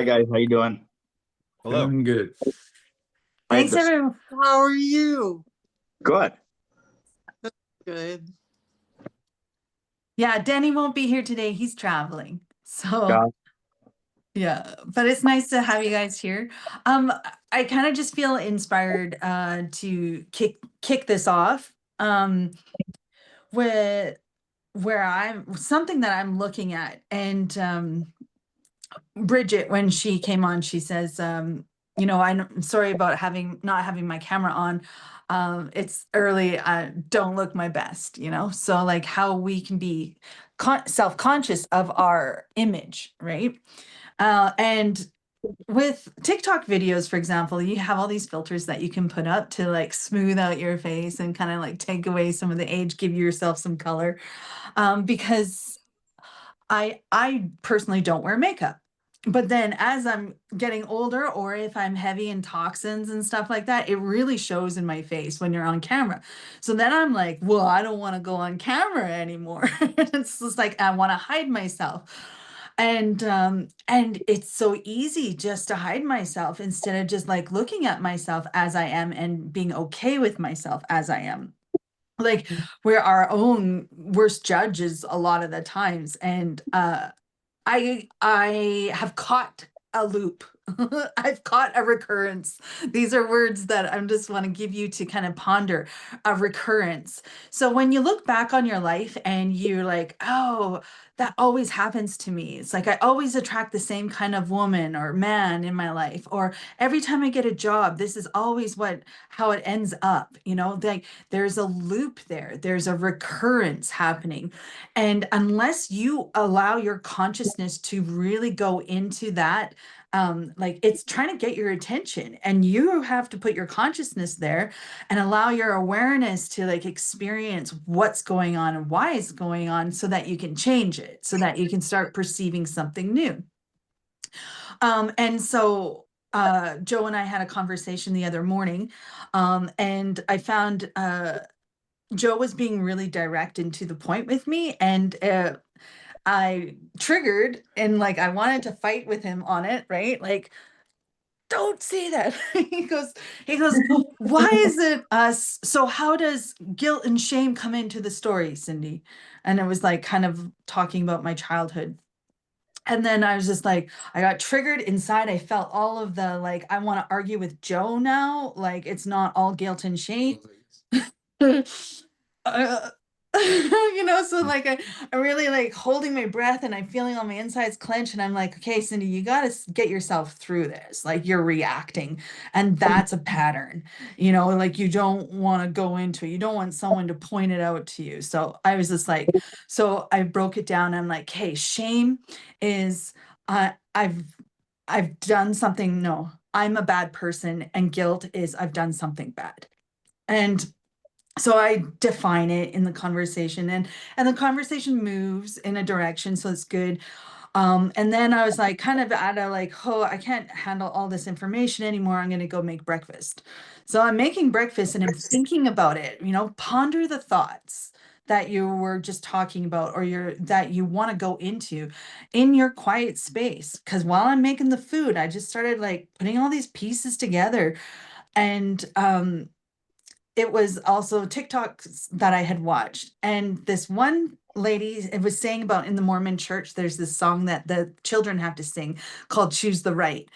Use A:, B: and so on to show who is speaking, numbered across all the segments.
A: Hi guys, how you doing?
B: Hello.
C: Doing good.
A: All right,
D: Thanks,
A: this
D: everyone. How are you?
A: good.
D: Good.
C: Yeah, Danny won't be here today. He's traveling. So,
A: God,
C: yeah, but it's nice to have you guys here. Um, I kind of just feel inspired to kick this off. With where I'm something that I'm looking at. And Bridget, when she came on, she says, I'm sorry about not having my camera on. It's early. I don't look my best, So like how we can be self-conscious of our image, right? And with TikTok videos, for example, you have all these filters that you can put up to like smooth out your face and kind of like take away some of the age, give yourself some color. Because I personally don't wear makeup. But then as I'm getting older, or if I'm heavy in toxins and stuff like that, it really shows in my face when you're on camera. So then I'm like, well, I don't want to go on camera anymore. It's just like I want to hide myself. And it's so easy just to hide myself instead of just like looking at myself as I am and being okay with myself as I am. Like we're our own worst judges a lot of the times. And I have caught a loop. I've caught a recurrence. These are words that I just want to give you to kind of ponder a recurrence. So when you look back on your life and you're like, oh, that always happens to me. It's like I always attract the same kind of woman or man in my life. Or every time I get a job, this is always how it ends up. Like there's a loop there. There's a recurrence happening. And unless you allow your consciousness to really go into that, like it's trying to get your attention, and you have to put your consciousness there and allow your awareness to like experience what's going on and why it's going on so that you can change it, so that you can start perceiving something new. And so Joe and I had a conversation the other morning, and I found Joe was being really direct and to the point with me, and I triggered and like I wanted to fight with him on it, right? Like, don't say that. He goes, why is it us? So how does guilt and shame come into the story, Cindy? And it was like kind of talking about my childhood. And then I was just like, I got triggered inside. I felt all of the like, I want to argue with Joe now. Like, it's not all guilt and shame. uh, so like I'm really like holding my breath and I'm feeling all my insides clench, and I'm like, okay, Cindy, you got to get yourself through this. Like you're reacting, and that's a pattern. Like you don't want to go into it. You don't want someone to point it out to you. So I was just like, so I broke it down. I'm like, hey, shame is uh, I've I've done something. No, I'm a bad person, and guilt is I've done something bad. And so I define it in the conversation, and the conversation moves in a direction, so it's good. And then I was like kind of at a like, oh, I can't handle all this information anymore. I'm gonna go make breakfast. So I'm making breakfast and I'm thinking about it, ponder the thoughts that you were just talking about, or that you want to go into in your quiet space. Because while I'm making the food, I just started like putting all these pieces together. And it was also TikToks that I had watched. And this one lady, it was saying about in the Mormon church, there's this song that the children have to sing called Choose the Right.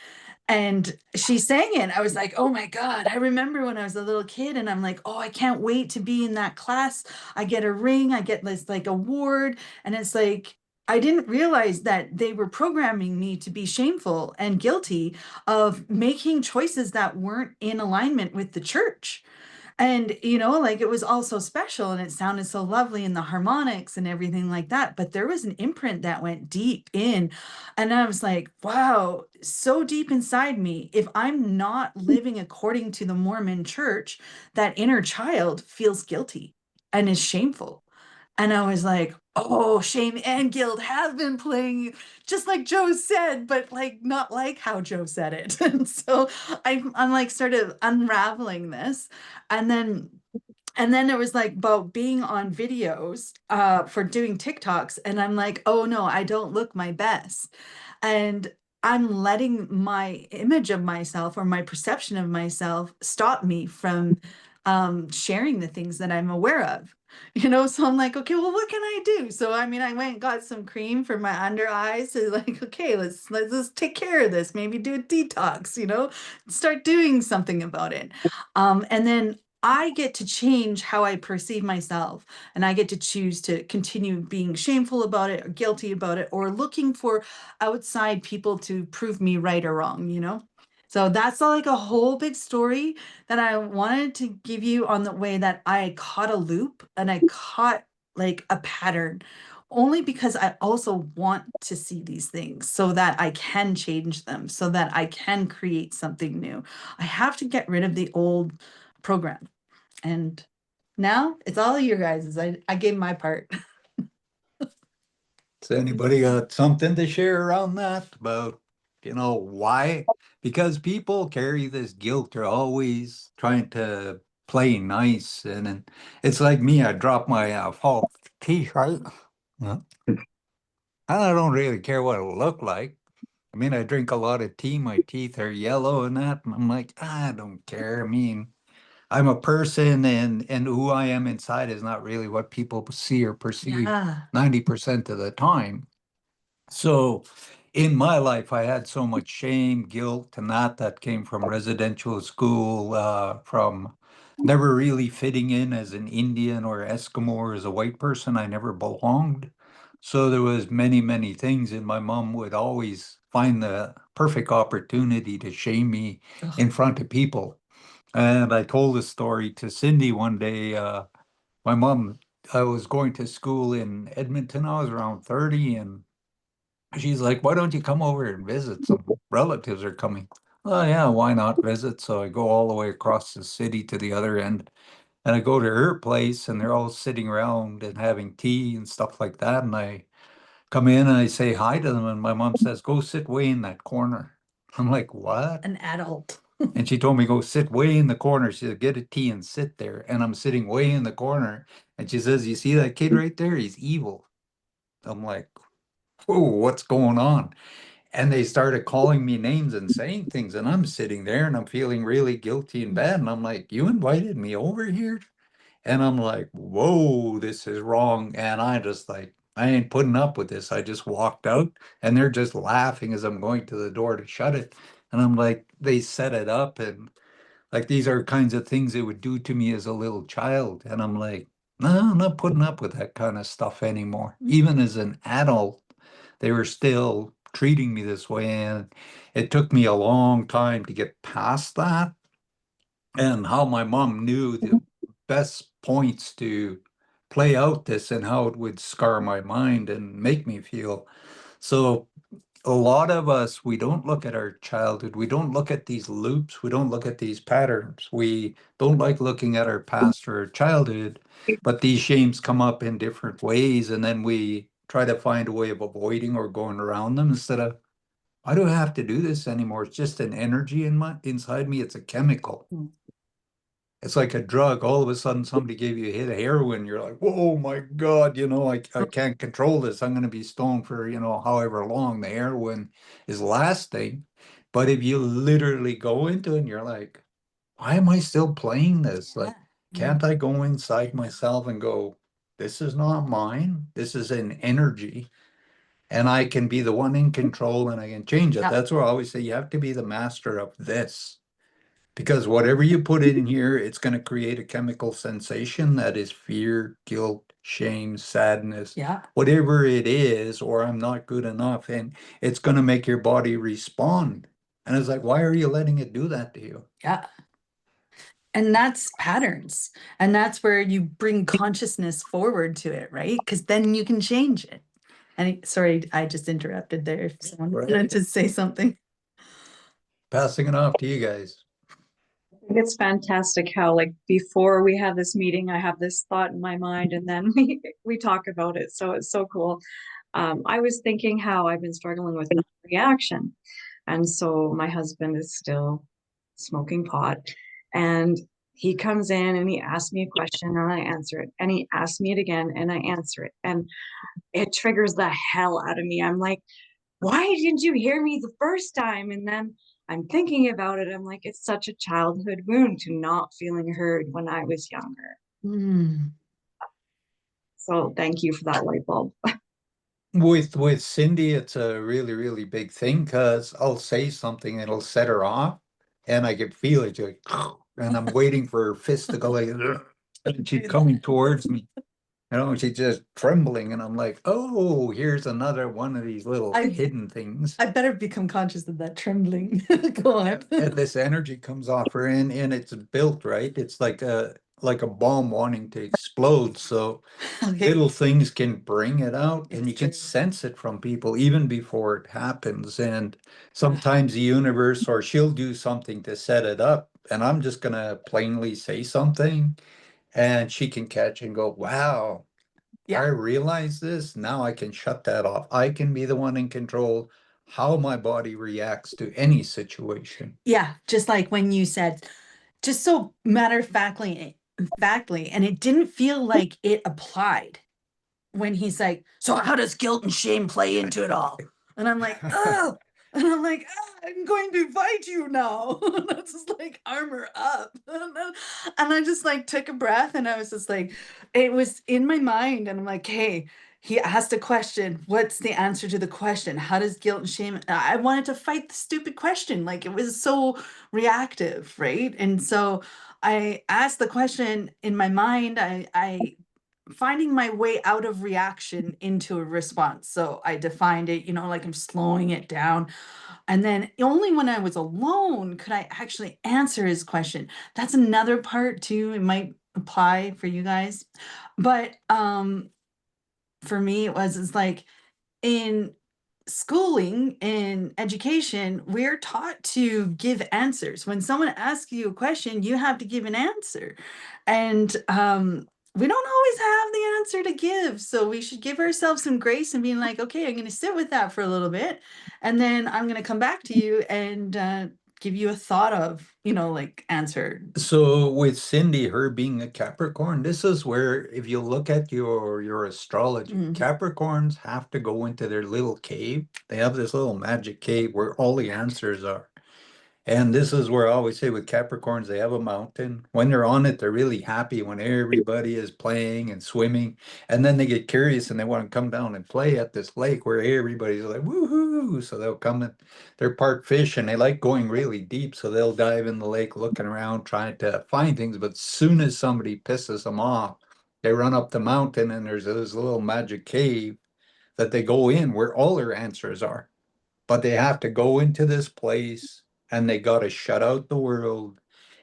C: And she sang it. I was like, oh my God, I remember when I was a little kid, and I'm like, oh, I can't wait to be in that class. I get a ring, I get this like award. And it's like, I didn't realize that they were programming me to be shameful and guilty of making choices that weren't in alignment with the church. And, like it was all so special and it sounded so lovely and the harmonics and everything like that. But there was an imprint that went deep in. And I was like, wow, so deep inside me, if I'm not living according to the Mormon church, that inner child feels guilty and is shameful. And I was like, oh, shame and guilt have been playing just like Joe said, but like not like how Joe said it. And so I'm like sort of unraveling this. And then it was like about being on videos for doing TikToks. And I'm like, oh no, I don't look my best. And I'm letting my image of myself or my perception of myself stop me from sharing the things that I'm aware of. So I'm like, okay, well, what can I do? So I mean, I went and got some cream for my under eyes. So like, okay, let's take care of this. Maybe do a detox, start doing something about it. And then I get to change how I perceive myself, and I get to choose to continue being shameful about it or guilty about it or looking for outside people to prove me right or wrong. So that's like a whole big story that I wanted to give you on the way that I caught a loop and I caught like a pattern only because I also want to see these things so that I can change them, so that I can create something new. I have to get rid of the old program. And now it's all you guys. I gave my part.
B: Does anybody got something to share around that about, why? Because people carry this guilt. They're always trying to play nice. And it's like me, I drop my false teeth, right? Yeah. And I don't really care what it look like. I mean, I drink a lot of tea. My teeth are yellow and that. And I'm like, I don't care. I mean, I'm a person and who I am inside is not really what people see or perceive
C: Yeah.
B: 90% of the time. So in my life, I had so much shame, guilt, and that came from residential school, from never really fitting in as an Indian or Eskimo or as a white person. I never belonged. So there was many, many things, and my mom would always find the perfect opportunity to shame me
C: Ugh.
B: in front of people. And I told this story to Cindy one day. My mom, I was going to school in Edmonton. I was around 30, and she's like, why don't you come over and visit? Some relatives are coming. Oh, yeah, why not visit? So I go all the way across the city to the other end, and I go to her place, and they're all sitting around and having tea and stuff like that. And I come in and I say hi to them, and my mom says, go sit way in that corner. I'm like, what?
C: An adult.
B: And she told me, go sit way in the corner. She said, get a tea and sit there. And I'm sitting way in the corner. And she says, you see that kid right there? He's evil. I'm like, whoa, what's going on? And they started calling me names and saying things. And I'm sitting there and I'm feeling really guilty and bad. And I'm like, you invited me over here? And I'm like, whoa, this is wrong. And I just like, I ain't putting up with this. I just walked out and they're just laughing as I'm going to the door to shut it. And I'm like, they set it up and like these are kinds of things they would do to me as a little child. And I'm like, no, I'm not putting up with that kind of stuff anymore. Even as an adult, they were still treating me this way. And it took me a long time to get past that. And how my mom knew the best points to play out this and how it would scar my mind and make me feel. So a lot of us, we don't look at our childhood. We don't look at these loops. We don't look at these patterns. We don't like looking at our past or our childhood, but these shames come up in different ways. And then we try to find a way of avoiding or going around them instead of, why do I have to do this anymore? It's just an energy inside me. It's a chemical.
C: Mm.
B: It's like a drug. All of a sudden, somebody gave you a hit of heroin. You're like, whoa, my God, I can't control this. I'm going to be stoned for, however long the heroin is lasting. But if you literally go into it and you're like, why am I still playing this? Like, can't I go inside myself and go, this is not mine. This is an energy. And I can be the one in control and I can change it.
C: Yeah.
B: That's where I always say you have to be the master of this. Because whatever you put in here, it's going to create a chemical sensation that is fear, guilt, shame, sadness,
C: Yeah.
B: whatever it is, or I'm not good enough. And it's going to make your body respond. And it's like, why are you letting it do that to you?
C: Yeah. And that's patterns. And that's where you bring consciousness forward to it, right? Because then you can change it. And sorry, I just interrupted there. If someone
B: Right.
C: wanted to say something.
B: Passing it off to you guys.
E: I think it's fantastic how like before we have this meeting, I have this thought in my mind and then we talk about it. So it's so cool. I was thinking how I've been struggling with reaction. And so my husband is still smoking pot and he comes in and he asks me a question and I answer it. And he asks me it again and I answer it. And it triggers the hell out of me. I'm like, why didn't you hear me the first time? And then I'm thinking about it. I'm like, it's such a childhood wound to not feeling heard when I was younger.
C: Mm.
E: So thank you for that light bulb.
B: With Cindy, it's a really, really big thing because I'll say something, it'll set her off, and I can feel it, like, and I'm waiting for her fist to go like, and she's coming towards me. She's just trembling, and I'm like, oh, here's another one of these little
C: I-
B: hidden things.
C: I better become conscious of that trembling. Go on.
B: And this energy comes off her, and it's built, right? It's like a bomb wanting to explode. So
C: Okay.
B: little things can bring it out, and
C: It's
B: you can
C: true.
B: sense it from people even before it happens. And sometimes the universe, or she'll do something to set it up, and I'm just gonna plainly say something, and she can catch and go, wow, I
C: Yeah.
B: realize this. Now I can shut that off. I can be the one in control how my body reacts to any situation.
C: Yeah. Just like when you said, just so matter of factly, and it didn't feel like it applied when he's like, so how does guilt and shame play into it all? And I'm like, oh, and I'm like, I'm going to fight you now. And I was just like, armor up. And I just like took a breath and I was just like, it was in my mind. And I'm like, hey, he asked a question. What's the answer to the question? How does guilt and shame? I wanted to fight the stupid question. Like it was so reactive, right? And so I asked the question in my mind. I finding my way out of reaction into a response. So I defined it, like I'm slowing it down. And then only when I was alone could I actually answer his question. That's another part too. It might apply for you guys. But for me, it's like in schooling, in education, we're taught to give answers. When someone asks you a question, you have to give an answer. And we don't always have the answer to give. So we should give ourselves some grace and being like, okay, I'm going to sit with that for a little bit. And then I'm going to come back to you and give you a thought of, like answer.
B: So with Cindy, her being a Capricorn, this is where if you look at your astrology,
C: Mhm.
B: Capricorns have to go into their little cave. They have this little magic cave where all the answers are. And this is where I always say with Capricorns, they have a mountain. When they're on it, they're really happy when everybody is playing and swimming. And then they get curious and they want to come down and play at this lake where everybody's like, woohoo. So they'll come in, they're part fish and they like going really deep. So they'll dive in the lake looking around, trying to find things. But soon as somebody pisses them off, they run up the mountain and there's this little magic cave that they go in where all their answers are. But they have to go into this place and they got to shut out the world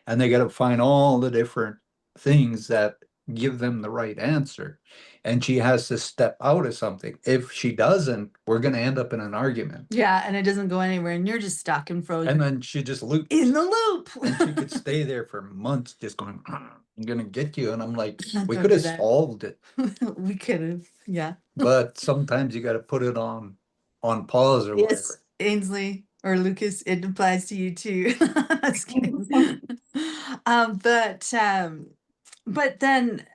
B: and they got to find all the different things that give them the right answer. And she has to step out of something. If she doesn't, we're going to end up in an argument.
C: Yeah. And it doesn't go anywhere. And you're just stuck and frozen
B: And then she just loops.
C: in the loop.
B: And she could stay there for months just going, I'm going to get you. And I'm like, we
C: Don't
B: could
C: do
B: have
C: that.
B: solved it.
C: We could have. Yeah.
B: But sometimes you got to put it on pause or whatever.
C: Yes, Ainsley or Lucas, it applies to you too. Just kidding. But then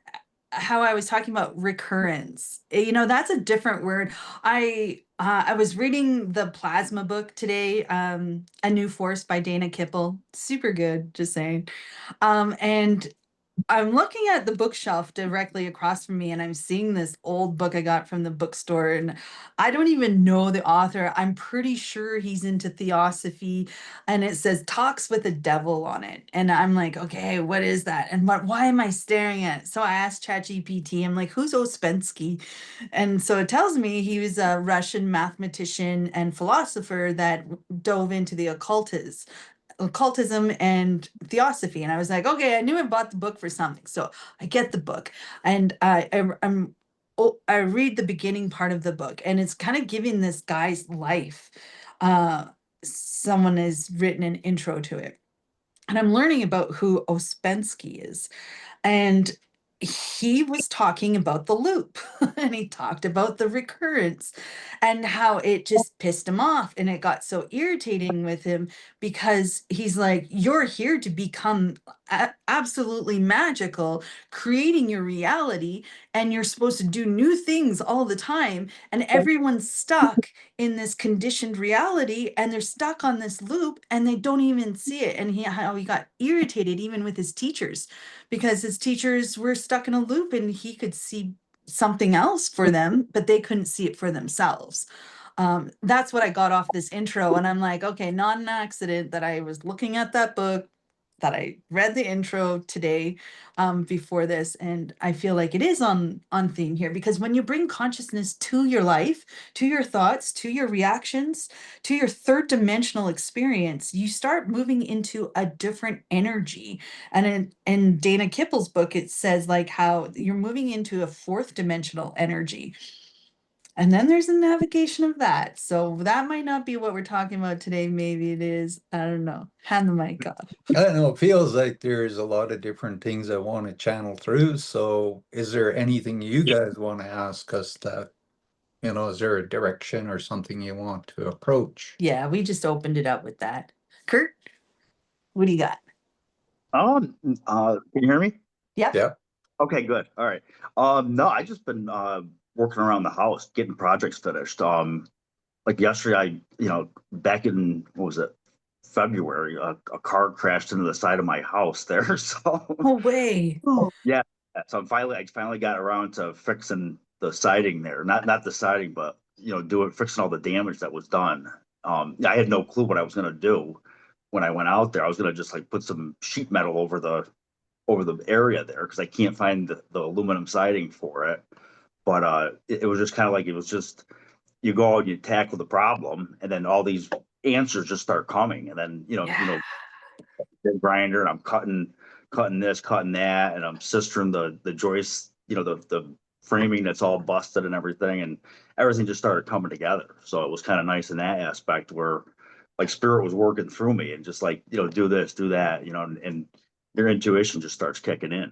C: how I was talking about recurrence, that's a different word. I was reading the Plasma book today, A New Force by Dana Kippel. Super good, just saying. And I'm looking at the bookshelf directly across from me and I'm seeing this old book I got from the bookstore and I don't even know the author. I'm pretty sure he's into theosophy and it says talks with the devil on it. And I'm like, okay, what is that? And why am I staring at it? So I asked ChatGPT, I'm like, who's Ouspensky? And so it tells me he was a Russian mathematician and philosopher that dove into the occultism and theosophy. And I was like, okay, I knew I bought the book for something. So I get the book and I read the beginning part of the book and it's kind of giving this guy's life. Someone has written an intro to it. And I'm learning about who Ouspensky is. And he was talking about the loop and he talked about the recurrence and how it just pissed him off and it got so irritating with him because he's like, you're here to become absolutely magical, creating your reality, and you're supposed to do new things all the time, and everyone's stuck in this conditioned reality and they're stuck on this loop and they don't even see it. And how he got irritated even with his teachers because his teachers were stuck in a loop and he could see something else for them, but they couldn't see it for themselves. That's what I got off this intro. And I'm like, okay, not an accident that I was looking at that book, that I read the intro today before this. And I feel like it is on theme here, because when you bring consciousness to your life, to your thoughts, to your reactions, to your third dimensional experience, you start moving into a different energy. And in Dana Kippel's book, it says like how you're moving into a fourth dimensional energy. And then there's a navigation of that. So that might not be what we're talking about today. Maybe it is. I don't know. Hand the mic off.
B: I don't know, it feels like there's a lot of different things I want to channel through. So is there anything you guys want to ask us that, is there a direction or something you want to approach?
C: Yeah, we just opened it up with that. Kurt, what do you got?
A: Can you hear me?
C: Yep.
B: Yeah.
A: Okay, good. All right. No, I just been working around the house, getting projects finished. Like yesterday, back in, what was it, February, a car crashed into the side of my house there. So
C: No way.
A: yeah, so I finally got around to fixing the siding there. Not the siding, but fixing all the damage that was done. I had no clue what I was gonna do when I went out there. I was gonna just like put some sheet metal over the area there because I can't find the aluminum siding for it. But it was just kind of like, it was just, you go and you tackle the problem and then all these answers just start coming. And then,
C: Yeah.
A: the grinder, and I'm cutting this, cutting that, and I'm sistering the joist, the framing that's all busted and everything. And everything just started coming together. So it was kind of nice in that aspect where like spirit was working through me and just like, do this, do that, and your intuition just starts kicking in.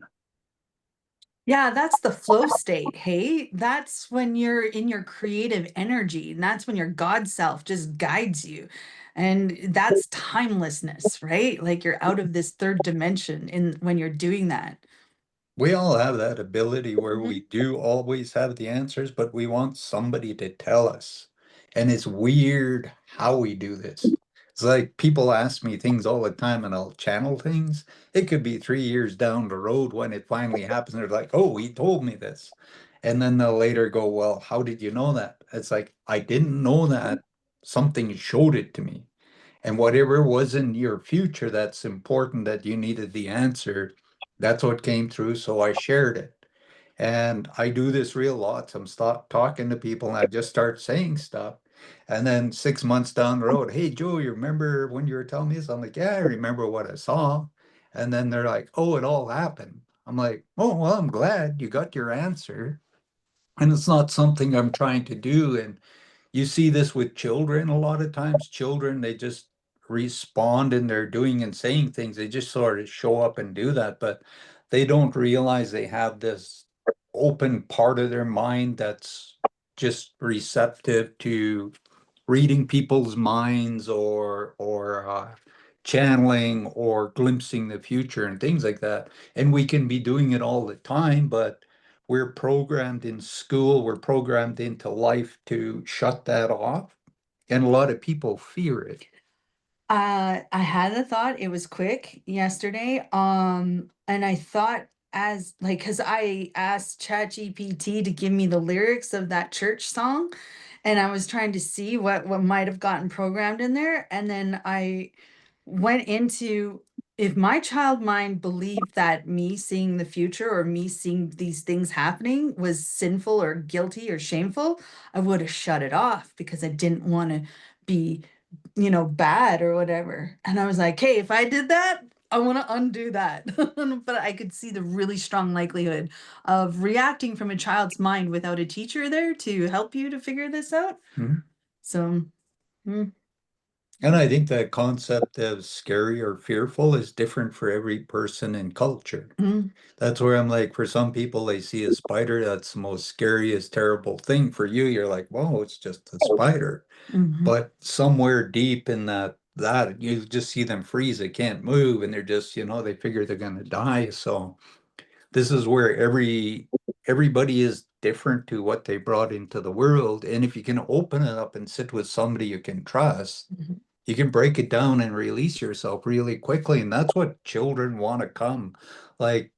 C: Yeah, that's the flow state. Hey, that's when you're in your creative energy, and that's when your God self just guides you. And that's timelessness, right? Like you're out of this third dimension in when you're doing that.
B: We all have that ability where
C: Mhm.
B: we do always have the answers, but we want somebody to tell us. And it's weird how we do this. It's like people ask me things all the time and I'll channel things. It could be 3 years down the road when it finally happens. They're like, oh, he told me this. And then they'll later go, well, how did you know that? It's like, I didn't know that. Something showed it to me. And whatever was in your future that's important that you needed the answer, that's what came through. So I shared it. And I do this real lots. I'm stop talking to people and I just start saying stuff. And then 6 months down the road, hey, Joe, you remember when you were telling me this? I'm like, yeah, I remember what I saw. And then they're like, oh, it all happened. I'm like, oh, well, I'm glad you got your answer. And it's not something I'm trying to do. And you see this with children a lot of times. Children, they just respond and they're doing and saying things. They just sort of show up and do that, but they don't realize they have this open part of their mind that's just receptive to reading people's minds or channeling or glimpsing the future and things like that. And we can be doing it all the time, but we're programmed in school, we're programmed into life to shut that off. And a lot of people fear it.
C: I had a thought, it was quick yesterday. And I thought as like, cause I asked ChatGPT to give me the lyrics of that church song, and I was trying to see what might have gotten programmed in there. And then I went into, if my child mind believed that me seeing the future or me seeing these things happening was sinful or guilty or shameful, I would have shut it off because I didn't want to be bad or whatever. And I was like, hey, if I did that, I want to undo that. But I could see the really strong likelihood of reacting from a child's mind without a teacher there to help you to figure this out.
B: Mhm.
C: So,
B: And I think that concept of scary or fearful is different for every person and culture.
C: Mm,
B: That's where I'm like, for some people, they see a spider, that's the most scariest, terrible thing. For you, you're like, whoa, it's just a spider.
C: mhm.
B: But somewhere deep in that you just see them freeze, they can't move, and they're just, they figure they're gonna die. So this is where everybody is different to what they brought into the world. And if you can open it up and sit with somebody you can trust,
C: Mhm.
B: you can break it down and release yourself really quickly. And that's what children want to come. Like,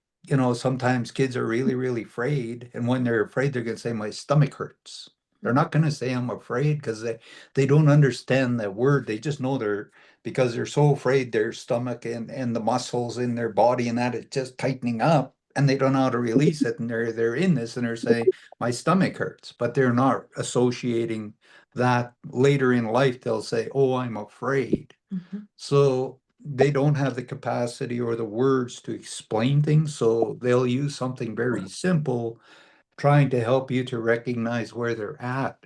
B: sometimes kids are really, really afraid. And when they're afraid, they're going to say, my stomach hurts. They're not going to say, I'm afraid, because they don't understand that word. They just know because they're so afraid their stomach and the muscles in their body and that it's just tightening up. And they don't know how to release it. And they're in this and they're saying, my stomach hurts. But they're not associating that later in life they'll say, oh, I'm afraid.
C: Mhm.
B: So they don't have the capacity or the words to explain things. So they'll use something very simple, trying to help you to recognize where they're at.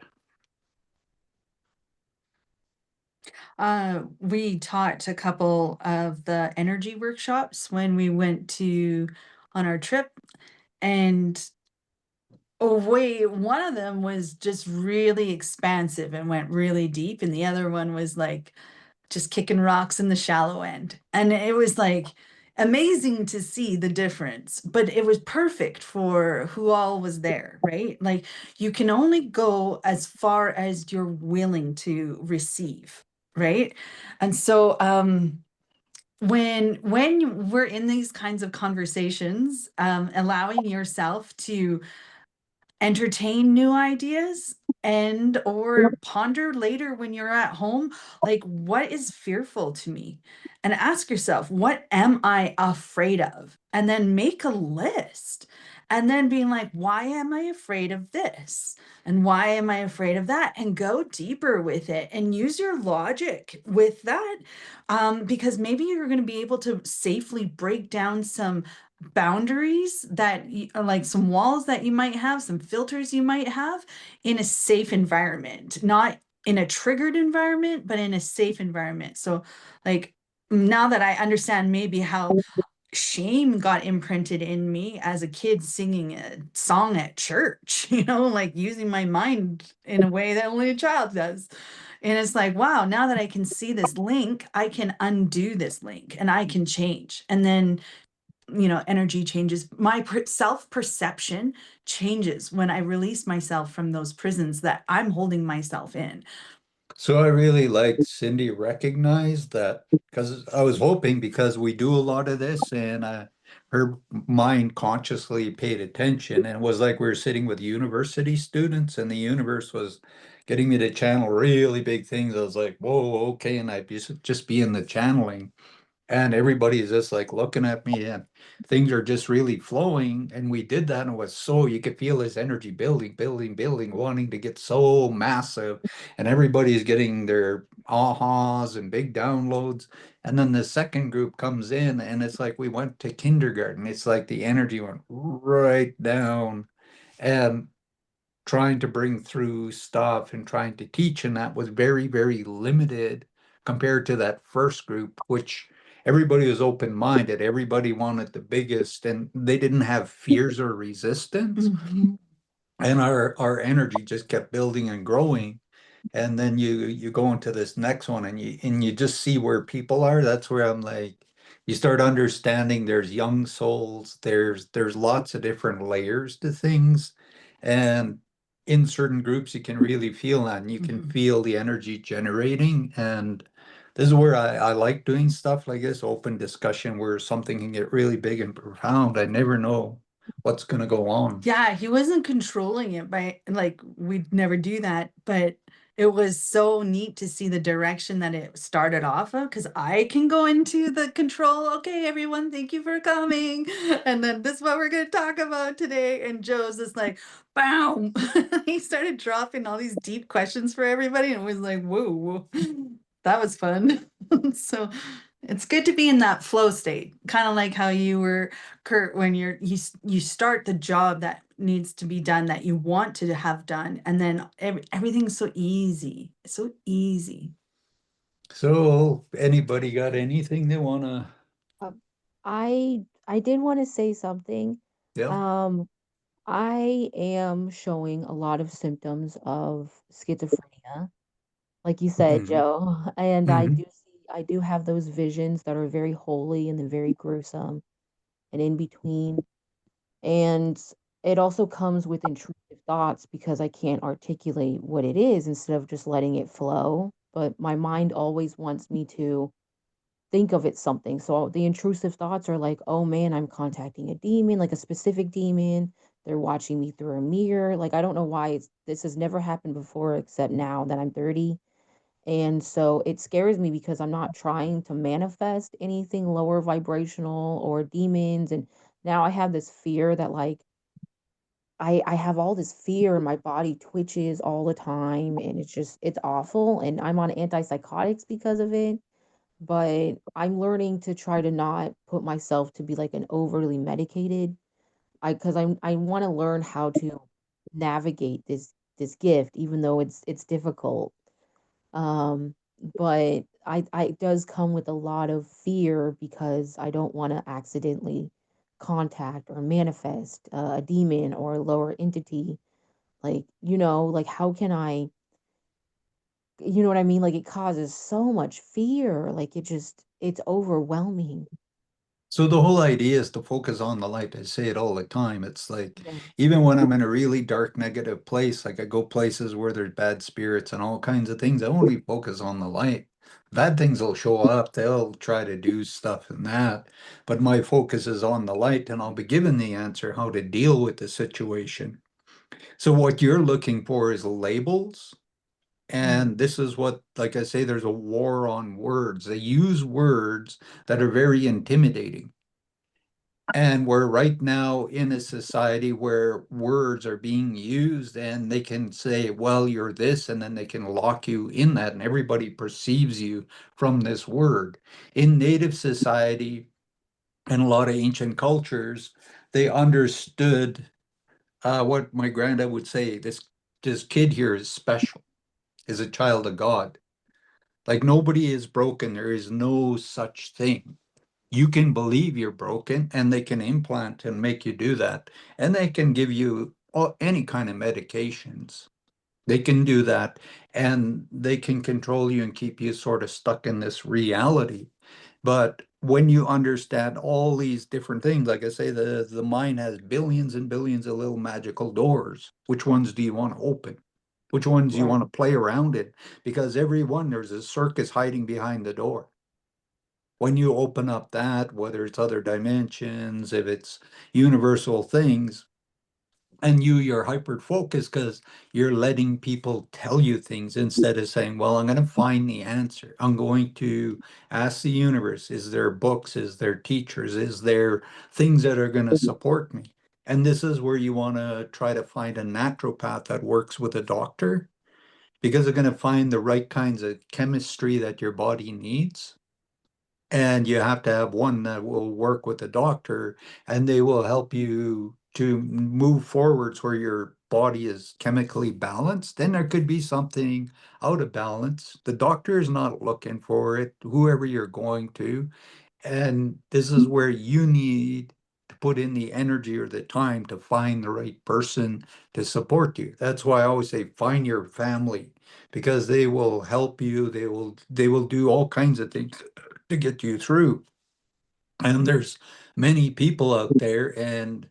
C: We taught a couple of the energy workshops when we went on our trip, and one of them was just really expansive and went really deep, and the other one was like just kicking rocks in the shallow end. And it was like amazing to see the difference, but it was perfect for who all was there, right? Like you can only go as far as you're willing to receive, right? And so when we're in these kinds of conversations, allowing yourself to entertain new ideas and or ponder later when you're at home, like what is fearful to me, and ask yourself, what am I afraid of, and then make a list, and then being like, why am I afraid of this, and why am I afraid of that, and go deeper with it and use your logic with that, because maybe you're going to be able to safely break down some boundaries that are like some walls that you might have, some filters you might have in a safe environment, not in a triggered environment, but in a safe environment. So, like, now that I understand maybe how shame got imprinted in me as a kid singing a song at church, like using my mind in a way that only a child does. And it's like, wow, now that I can see this link, I can undo this link and I can change. And then energy changes. My self-perception changes when I release myself from those prisons that I'm holding myself in.
B: So I really liked Cindy recognized that, because I was hoping, because we do a lot of this, and her mind consciously paid attention, and it was like we were sitting with university students and the universe was getting me to channel really big things. I was like, whoa, okay. And I'd just be in the channeling. And everybody is just like looking at me, and things are just really flowing. And we did that, and it was so, you could feel this energy building, building, building, wanting to get so massive. And everybody's getting their ahas and big downloads. And then the second group comes in, and it's like we went to kindergarten. It's like the energy went right down. And trying to bring through stuff and trying to teach, and that was very, very limited compared to that first group, which everybody was open-minded, everybody wanted the biggest, and they didn't have fears or resistance.
C: Mhm.
B: And our energy just kept building and growing. And then you go into this next one, and you just see where people are. That's where I'm like, you start understanding there's young souls, there's lots of different layers to things. And in certain groups you can really feel that, and you can
C: Mhm.
B: feel the energy generating. And this is where I like doing stuff like this, open discussion, where something can get really big and profound. I never know what's gonna go on.
C: Yeah, he wasn't controlling it by like we'd never do that, but it was so neat to see the direction that it started off of, because I can go into the control. Okay, everyone, thank you for coming. And then this is what we're going to talk about today. And Joe's just like, bam. He started dropping all these deep questions for everybody, and it was like, whoa, that was fun. So it's good to be in that flow state, kind of like how you were, Kurt, when you start the job that needs to be done, that you want to have done, and then everything's so easy. It's so easy.
B: So anybody got anything they wanna,
F: I did want to say something.
B: yeah?
F: Um, I am showing a lot of symptoms of schizophrenia, like you said,
B: Mhm.
F: Joe. And
B: Mhm.
F: I do have those visions that are very holy and then very gruesome and in between. And it also comes with intrusive thoughts because I can't articulate what it is instead of just letting it flow. But my mind always wants me to think of it something. So the intrusive thoughts are like, oh man, I'm contacting a demon, like a specific demon. They're watching me through a mirror. Like, I don't know why this has never happened before, except now that I'm 30. And so it scares me because I'm not trying to manifest anything lower vibrational or demons. And now I have this fear that, like, I have all this fear and my body twitches all the time. And it's awful. And I'm on antipsychotics because of it, but I'm learning to try to not put myself to be like an overly medicated. Because I want to learn how to navigate this gift, even though it's difficult. Um, but I it does come with a lot of fear because I don't want to accidentally contact or manifest a demon or a lower entity. Like, like how can I, you know what I mean? Like it causes so much fear. Like it's overwhelming.
B: So the whole idea is to focus on the light. I say it all the time. It's like,
F: Yeah.
B: even when I'm in a really dark, negative place, like I go places where there's bad spirits and all kinds of things, I only focus on the light. Bad things will show up. They'll try to do stuff and that. But my focus is on the light, and I'll be given the answer how to deal with the situation. So what you're looking for is labels. And this is what, like I say, there's a war on words. They use words that are very intimidating. And we're right now in a society where words are being used and they can say, well, you're this, and then they can lock you in that, and everybody perceives you from this word. In Native society and a lot of ancient cultures, they understood what my granddad would say, this kid here is special, is a child of God. Like nobody is broken, there is no such thing. You can believe you're broken and they can implant and make you do that. And they can give you any kind of medications. They can do that and they can control you and keep you sort of stuck in this reality. But when you understand all these different things, like I say, the mind has billions and billions of little magical doors. Which ones do you want to open? Which ones do you
F: Right.
B: want to play around in? Because every one, there's a circus hiding behind the door. When you open up that, whether it's other dimensions, if it's universal things, and you're hyper focused because you're letting people tell you things instead of saying, well, I'm going to find the answer. I'm going to ask the universe, is there books, is there teachers, is there things that are going to support me? And this is where you want to try to find a naturopath that works with a doctor because they're going to find the right kinds of chemistry that your body needs. And you have to have one that will work with the doctor and they will help you to move forwards where your body is chemically balanced. Then there could be something out of balance. The doctor is not looking for it, whoever you're going to. And this is where you need to put in the energy or the time to find the right person to support you. That's why I always say find your family because they will help you. They will do all kinds of things to get you through. And there's many people out there, and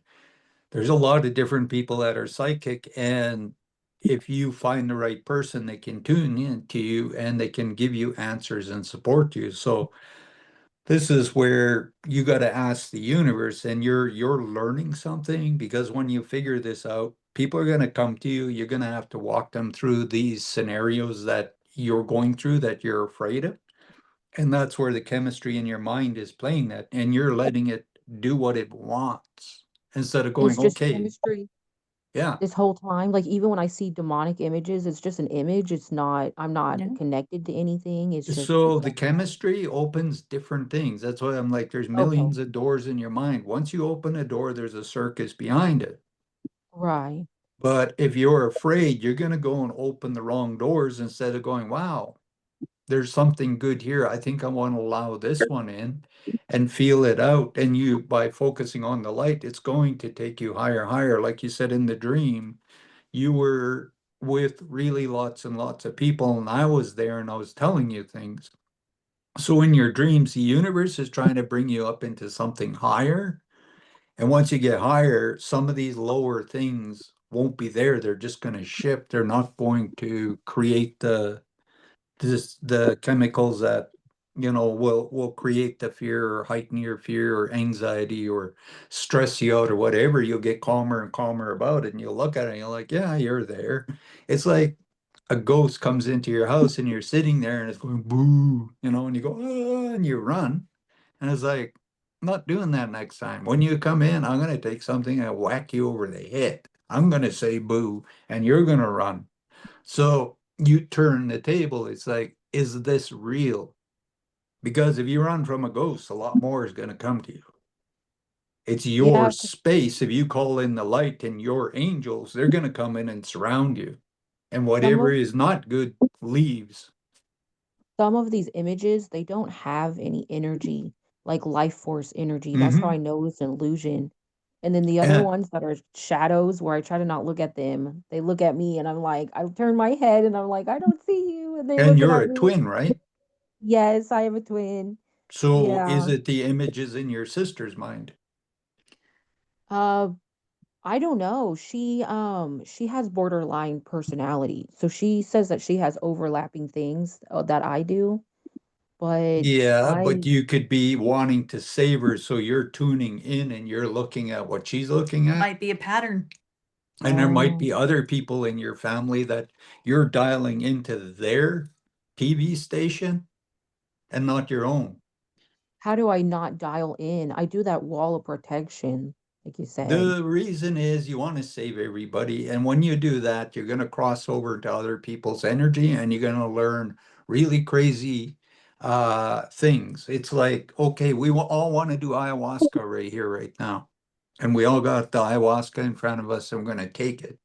B: there's a lot of different people that are psychic. And if you find the right person, they can tune in to you and they can give you answers and support you. So this is where you got to ask the universe, and you're learning something because when you figure this out, people are going to come to you. You're going to have to walk them through these scenarios that you're going through that you're afraid of. And that's where the chemistry in your mind is playing that, and you're letting it do what it wants instead of going,
F: It's just
B: okay,
F: chemistry
B: yeah.
F: this whole time. Like even when I see demonic images, it's just an image. I'm not
C: Yeah.
F: connected to anything.
B: So
F: It's
B: the
F: a vibe.
B: chemistry opens different things. That's why I'm like, there's
F: Okay.
B: millions of doors in your mind. Once you open a door, there's a circus behind it.
F: Right.
B: But if you're afraid, you're going to go and open the wrong doors instead of going, wow, there's something good here. I think I want to allow this one in and feel it out. And you, by focusing on the light, it's going to take you higher, higher. Like you said in the dream, you were with really lots and lots of people, and I was there and I was telling you things. So in your dreams, the universe is trying to bring you up into something higher. And once you get higher, some of these lower things won't be there. They're just going to shift. They're not going to create the chemicals that will create the fear or heighten your fear or anxiety or stress you out or whatever. You'll get calmer and calmer about it, and you'll look at it and you're like, yeah, you're there. It's like a ghost comes into your house and you're sitting there and it's going boo, and you go, ah, and you run. And it's like, I'm not doing that next time. When you come in, I'm going to take something and whack you over the head. I'm going to say boo, and you're going to run. So you turn the table. It's like, is this real? Because if you run from a ghost, a lot more is going to come to you. It's your
F: Yeah,
B: space. If you call in the light and your angels, they're going to come in and surround you. And
F: some
B: whatever
F: of
B: is not good leaves.
F: some of these images, they don't have any energy, like life force energy. That's how I know it's an illusion. And then the other
B: And,
F: ones that are shadows, where I try to not look at them, they look at me and I'm like, I turn my head and I'm like, I don't see you. And they're
B: and
F: looking
B: you're
F: at
B: a
F: me.
B: twin, right?
F: Yes, I have a twin.
B: So is
F: Yeah.
B: it the images in your sister's mind?
F: Uh, I don't know. She has borderline personality. So she says that she has overlapping things that I do, but
B: Yeah, but
F: I
B: you could be wanting to save her, so you're tuning in and you're looking at what she's looking at.
C: Might be a pattern.
B: And there might be
F: um
B: other people in your family that you're dialing into their TV station and not your own.
F: how do I not dial in? I do that wall of protection, like you said.
B: The reason is you want to save everybody. And when you do that, you're going to cross over to other people's energy and you're going to learn really crazy things. It's like, okay, we all want to do ayahuasca right here, right now. And we all got the ayahuasca in front of us and we're going to take it.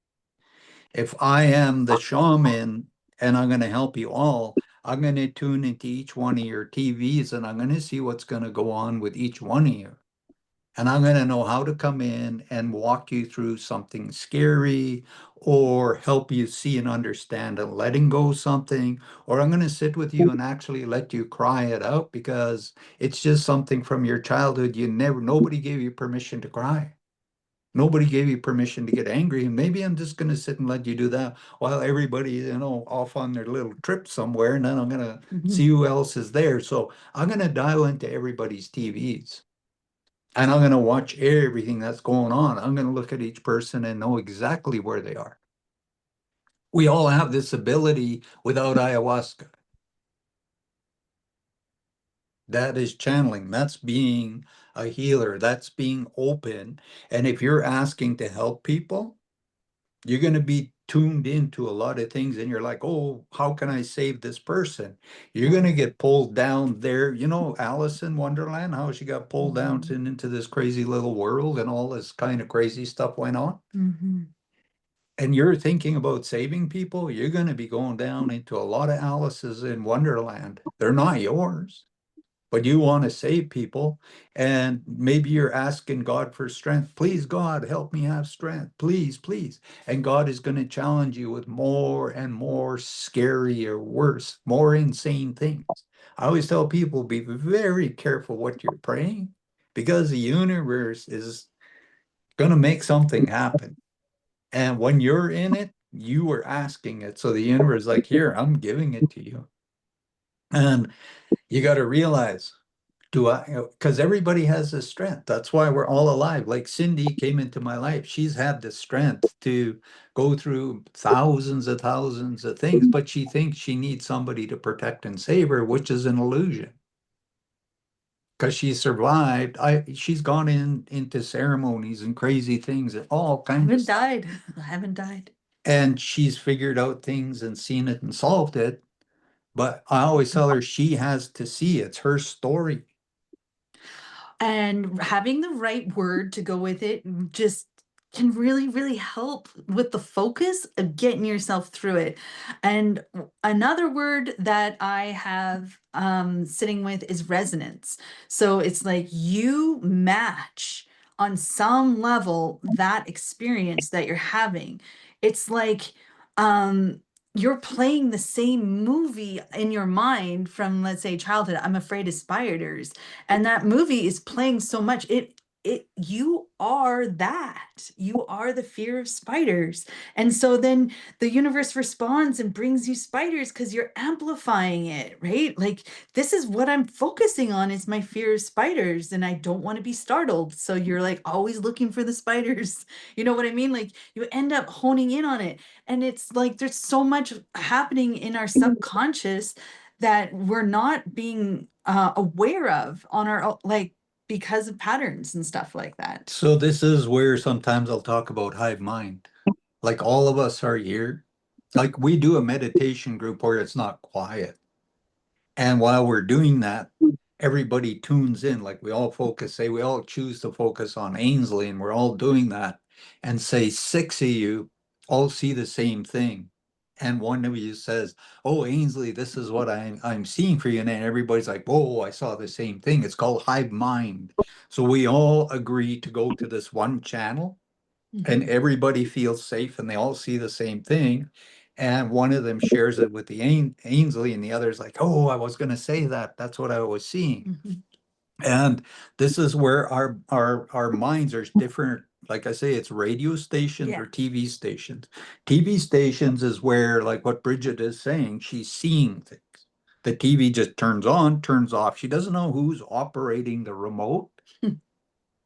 B: If I am the shaman and I'm going to help you all, I'm going to tune into each one of your TVs and I'm going to see what's going to go on with each one of you. And I'm going to know how to come in and walk you through something scary or help you see and understand and letting go something. Or I'm going to sit with you and actually let you cry it out because it's just something from your childhood. Nobody gave you permission to cry. Nobody gave you permission to get angry. And maybe I'm just going to sit and let you do that while everybody, off on their little trip somewhere. And then I'm going to see who else is there. So I'm going to dial into everybody's TVs. And I'm going to watch everything that's going on. I'm going to look at each person and know exactly where they are. We all have this ability without ayahuasca. That is channeling. That's being a healer. That's being open. And if you're asking to help people, you're going to be tuned into a lot of things and you're like, oh, how can I save this person? You're going to get pulled down there. You know, Alice in Wonderland, how she got pulled down into this crazy little world and all this kind of crazy stuff went on. And you're thinking about saving people, you're going to be going down into a lot of Alice's in Wonderland. They're not yours. But you want to save people, and maybe you're asking God for strength. Please, God, help me have strength. Please, please. And God is going to challenge you with more and more scary or worse, more insane things. I always tell people, be very careful what you're praying because the universe is going to make something happen. And when you're in it, you are asking it. So the universe is like, here, I'm giving it to you. And you got to realize, because everybody has this strength. That's why we're all alive. Like Cindy came into my life. She's had the strength to go through thousands of things, but she thinks she needs somebody to protect and save her, which is an illusion. Because she survived. She's gone into ceremonies and crazy things and all
C: I
B: kinds of
C: haven't
B: stuff.
C: died. I haven't died.
B: And she's figured out things and seen it and solved it. But I always tell her she has to see it's her story.
C: And having the right word to go with it just can really, really help with the focus of getting yourself through it. And another word that I have sitting with is resonance. So it's like you match on some level that experience that you're having. It's like you're playing the same movie in your mind from, let's say, childhood. I'm afraid of spiders, and that movie is playing so much. You are that. You are the fear of spiders. And so then the universe responds and brings you spiders because you're amplifying it, right? Like, this is what I'm focusing on is my fear of spiders, and I don't want to be startled. So you're like always looking for the spiders. You know what I mean? Like, you end up honing in on it. And it's like there's so much happening in our subconscious that we're not being aware of on our like because of patterns and stuff like that.
B: So this is where sometimes I'll talk about hive mind. Like all of us are here. Like we do a meditation group where it's not quiet. And while we're doing that, everybody tunes in. Like we all focus, say we all choose to focus on Ainsley, and we're all doing that. And say 6 of you all see the same thing. And one of you says, "Oh, Ainsley, this is what I'm seeing for you." And then everybody's like, "Whoa, I saw the same thing." It's called hive mind. So we all agree to go to this one channel, and
C: Mhm.
B: everybody feels safe, and they all see the same thing. And one of them shares it with the Ainsley, and the other's like, "Oh, I was going to say that. That's what I was seeing."
C: Mhm.
B: And this is where our minds are different. Like I say, it's radio stations
C: Yeah.
B: or TV stations. TV stations is where, like what Bridget is saying, she's seeing things. The TV just turns on, turns off. She doesn't know who's operating the remote.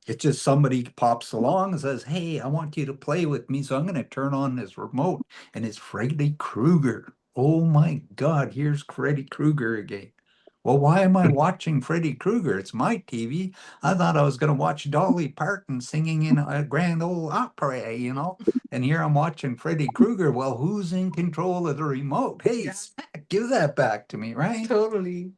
B: It's just somebody pops along and says, "Hey, I want you to play with me, so I'm going to turn on this remote." And it's Freddy Krueger. Oh my God, here's Freddy Krueger again. Well, why am I watching Freddy Krueger? It's my TV. I thought I was going to watch Dolly Parton singing in a grand old opera, you know? And here I'm watching Freddy Krueger. Well, who's in control of the remote? Hey,
C: Yeah.
B: give that back to me, right?
C: Totally.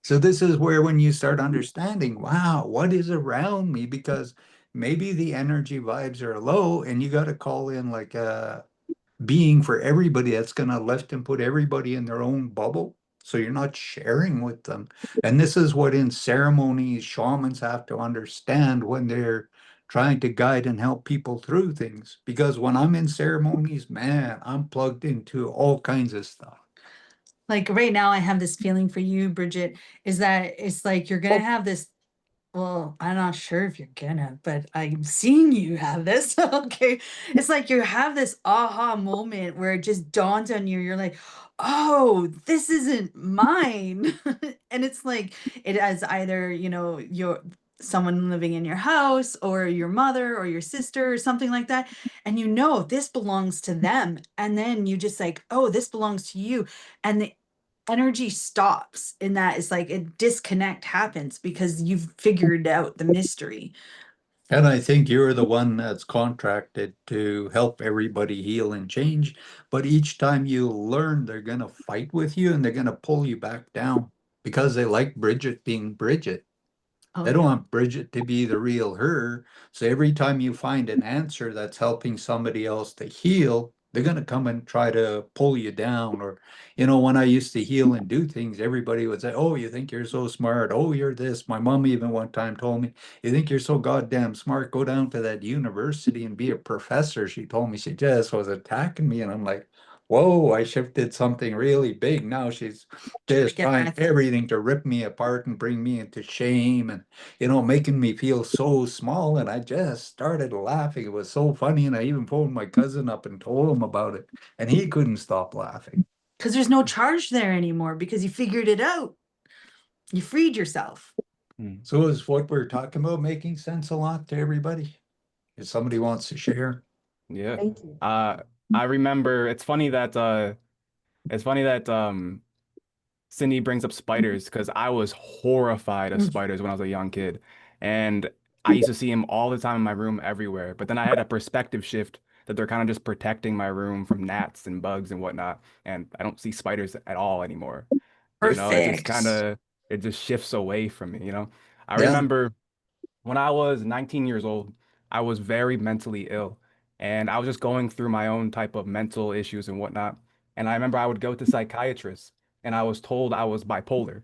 B: So this is where when you start understanding, wow, what is around me? Because maybe the energy vibes are low and you got to call in like a being for everybody that's going to lift and put everybody in their own bubble. So you're not sharing with them. And this is what in ceremonies, shamans have to understand when they're trying to guide and help people through things. Because when I'm in ceremonies, man, I'm plugged into all kinds of stuff.
C: Like right now, I have this feeling for you, Bridget, is that it's like you're gonna have this. Well, I'm not sure if you're gonna, but I'm seeing you have this. Okay. It's like you have this aha moment where it just dawns on you. You're like, oh, this isn't mine. And it's like it has either, your someone living in your house or your mother or your sister or something like that. And this belongs to them. And then you just like, oh, this belongs to you. And the energy stops in that. It's like a disconnect happens because you've figured out the mystery.
B: And I think you're the one that's contracted to help everybody heal and change. But each time you learn, they're going to fight with you and they're going to pull you back down because they like Bridget being Bridget.
C: Oh,
B: They don't
C: yeah.
B: want Bridget to be the real her. So every time you find an answer that's helping somebody else to heal, they're going to come and try to pull you down. Or, when I used to heal and do things, everybody would say, "Oh, you think you're so smart. Oh, you're this." My mom even one time told me, "You think you're so goddamn smart? Go down to that university and be a professor." She told me she just was attacking me. And I'm like, whoa, I shifted something really big. Now she's just
C: Get
B: trying
C: back.
B: everything to rip me apart and bring me into shame and making me feel so small. And I just started laughing. It was so funny. And I even phoned my cousin up and told him about it. And he couldn't stop laughing.
C: Because there's no charge there anymore because you figured it out. You freed yourself.
B: So is what we're talking about making sense a lot to everybody? If somebody wants to share.
G: Yeah.
F: Thank you.
G: I remember it's funny that Cindy brings up spiders because I was horrified of
C: Mm.
G: spiders when I was a young kid. And I used to see them all the time in my room everywhere. But then I had a perspective shift that they're kind of just protecting my room from gnats and bugs and whatnot. And I don't see spiders at all anymore.
C: Perfect.
G: It just shifts away from me. I
B: Yeah.
G: remember when I was 19 years old, I was very mentally ill. And I was just going through my own type of mental issues and whatnot. And I remember I would go to psychiatrists and I was told I was bipolar.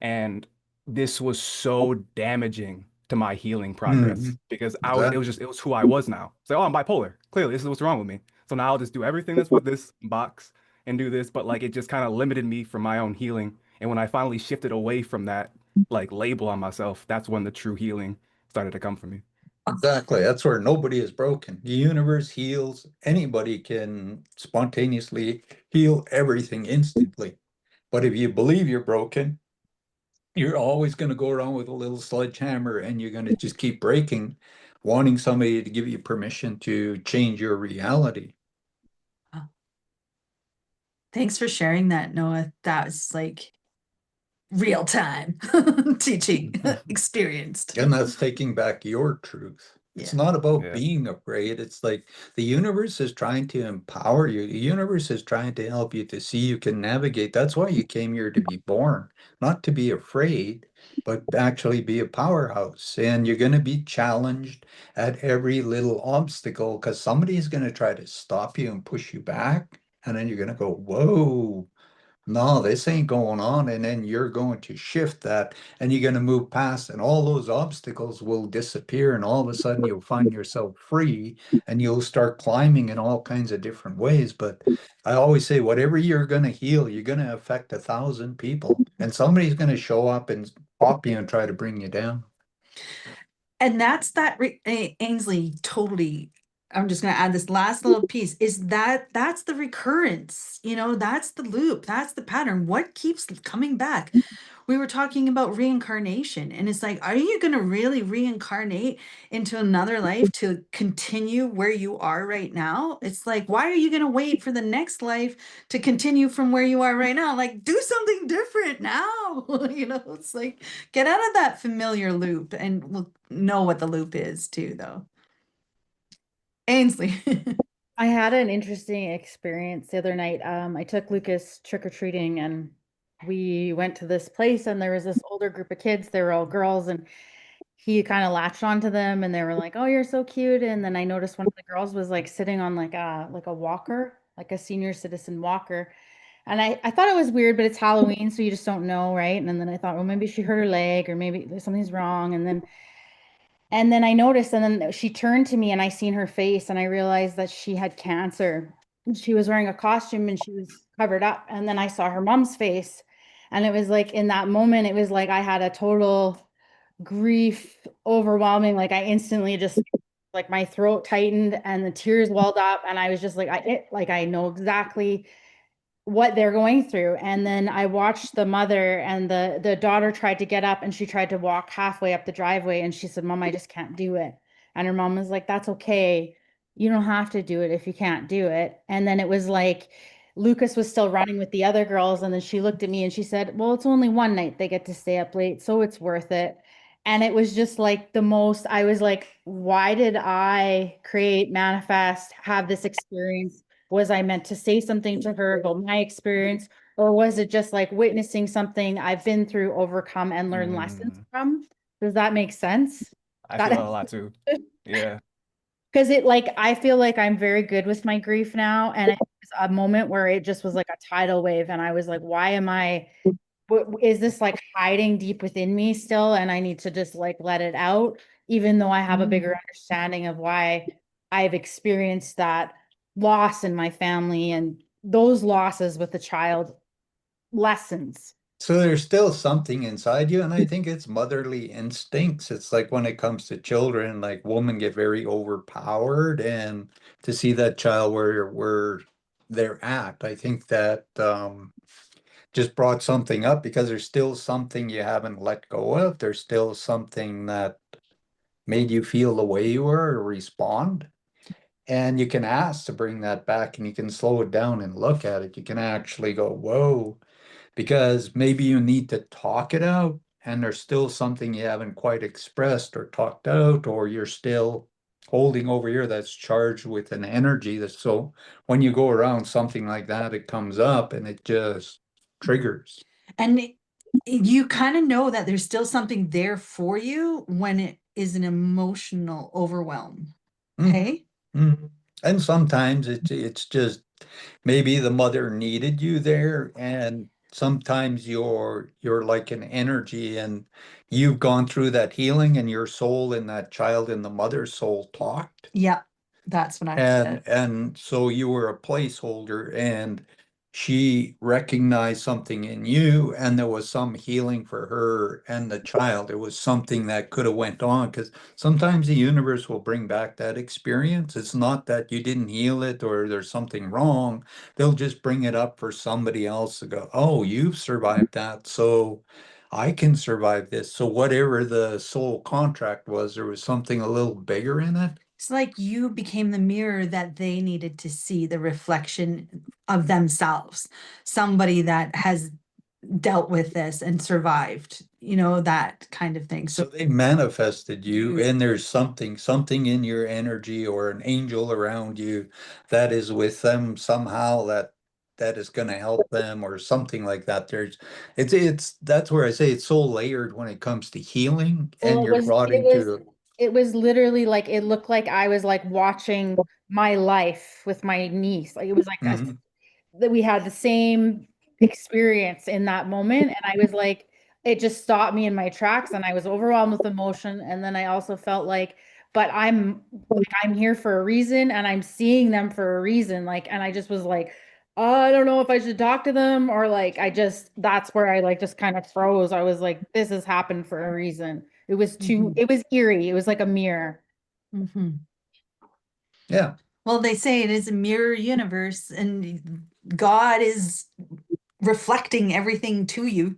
G: And this was so damaging to my healing progress because it was who I was now. So, oh, I'm bipolar. Clearly, this is what's wrong with me. So now I'll just do everything that's with this box and do this. But like it just kind of limited me from my own healing. And when I finally shifted away from that like label on myself, that's when the true healing started to come for me.
B: Exactly. That's where nobody is broken. The universe heals. Anybody can spontaneously heal everything instantly. But if you believe you're broken, you're always going to go around with a little sledgehammer and you're going to just keep breaking, wanting somebody to give you permission to change your reality.
C: Thanks for sharing that, Noah. That was like real time teaching experienced.
B: And that's taking back your truth. It's not about
G: Yeah.
B: being afraid. It's like the universe is trying to empower you. The universe is trying to help you to see you can navigate. That's why you came here to be born, not to be afraid, but actually be a powerhouse. And you're going to be challenged at every little obstacle because somebody is going to try to stop you and push you back. And then you're going to go, whoa, no, this ain't going on. And then you're going to shift that and you're going to move past, and all those obstacles will disappear. And all of a sudden, you'll find yourself free and you'll start climbing in all kinds of different ways. But I always say, whatever you're going to heal, you're going to affect 1,000 people, and somebody's going to show up and pop you and try to bring you down.
C: And that's that Ainsley, totally. I'm just going to add this last little piece is that's the recurrence, that's the loop, that's the pattern. What keeps coming back? We were talking about reincarnation, and it's like, are you going to really reincarnate into another life to continue where you are right now? It's like, why are you going to wait for the next life to continue from where you are right now? Like, do something different now. It's like, get out of that familiar loop, and we'll know what the loop is too, though. Ainsley.
H: I had an interesting experience the other night. I took Lucas trick-or-treating and we went to this place and there was this older group of kids. They were all girls and he kind of latched onto them and they were like, oh, you're so cute. And then I noticed one of the girls was like sitting on like a walker, like a senior citizen walker. And I thought it was weird, but it's Halloween, so you just don't know, right? And then I thought, well, maybe she hurt her leg or maybe something's wrong. And then I noticed, and then she turned to me and I seen her face and I realized that she had cancer. She was wearing a costume and she was covered up. And then I saw her mom's face. And it was like in that moment, it was like I had a total grief, overwhelming. Like I instantly just like my throat tightened and the tears welled up. And I was just like, I know exactly what they're going through. And then I watched the mother and the daughter tried to get up and she tried to walk halfway up the driveway and she said, Mom, I just can't do it. And her mom was like, that's okay. You don't have to do it if you can't do it. And then it was like Lucas was still running with the other girls. And then she looked at me and she said, well, it's only one night they get to stay up late, so it's worth it. And it was just like I was like, why did I manifest, have this experience? Was I meant to say something to her about my experience? Or was it just like witnessing something I've been through, overcome, and learn lessons from? Does that make sense?
G: I feel that a lot too. Yeah.
H: Because I feel like I'm very good with my grief now. And it was a moment where it just was like a tidal wave. And I was like, is this like hiding deep within me still? And I need to just like let it out, even though I have a bigger understanding of why I've experienced that loss in my family and those losses with the child lessons.
B: So there's still something inside you, and I think it's motherly instincts. It's like when it comes to children, like women get very overpowered, and to see that child where they're at, I think that just brought something up because there's still something you haven't let go of. There's still something that made you feel the way you were or respond. And you can ask to bring that back and you can slow it down and look at it. You can actually go, whoa, because maybe you need to talk it out and there's still something you haven't quite expressed or talked out, or you're still holding over here that's charged with an energy. So when you go around something like that, it comes up and it just triggers.
C: And you kind of know that there's still something there for you when it is an emotional overwhelm. Okay.
B: And sometimes it's just maybe the mother needed you there, and sometimes you're like an energy, and you've gone through that healing, and your soul and that child and the mother's soul talked.
C: Yeah, that's what I
B: And
C: said.
B: and so you were a placeholder, and she recognized something in you, and there was some healing for her and the child. It was something that could have went on, because sometimes the universe will bring back that experience. It's not that you didn't heal it or there's something wrong. They'll just bring it up for somebody else to go, oh, you've survived that, so I can survive this. So whatever the soul contract was, there was something a little bigger in it.
C: It's like you became the mirror that they needed to see, the reflection of themselves. Somebody that has dealt with this and survived, that kind of thing.
B: So
C: So
B: they manifested you,
C: you,
B: and there's something in your energy or an angel around you that is with them somehow, that is going to help them or something like that. That's where I say it's so layered when it comes to healing,
H: Well,
B: and
H: it
B: you're
H: was
B: brought
H: it
B: into
H: was
B: the.
H: it was literally like it looked like I was like watching my life with my niece. Like it was like
B: Mhm.
H: that we had the same experience in that moment, and I was like, it just stopped me in my tracks, and I was overwhelmed with emotion. And then I also felt like, but I'm here for a reason, and I'm seeing them for a reason. Like, and I just was like, I don't know if I should talk to them, or like that's where I like just kind of froze. I was like, this has happened for a reason. It was eerie. It was like a mirror.
C: Mhm.
B: Yeah,
C: Well, they say it is a mirror universe, and God is reflecting everything to you.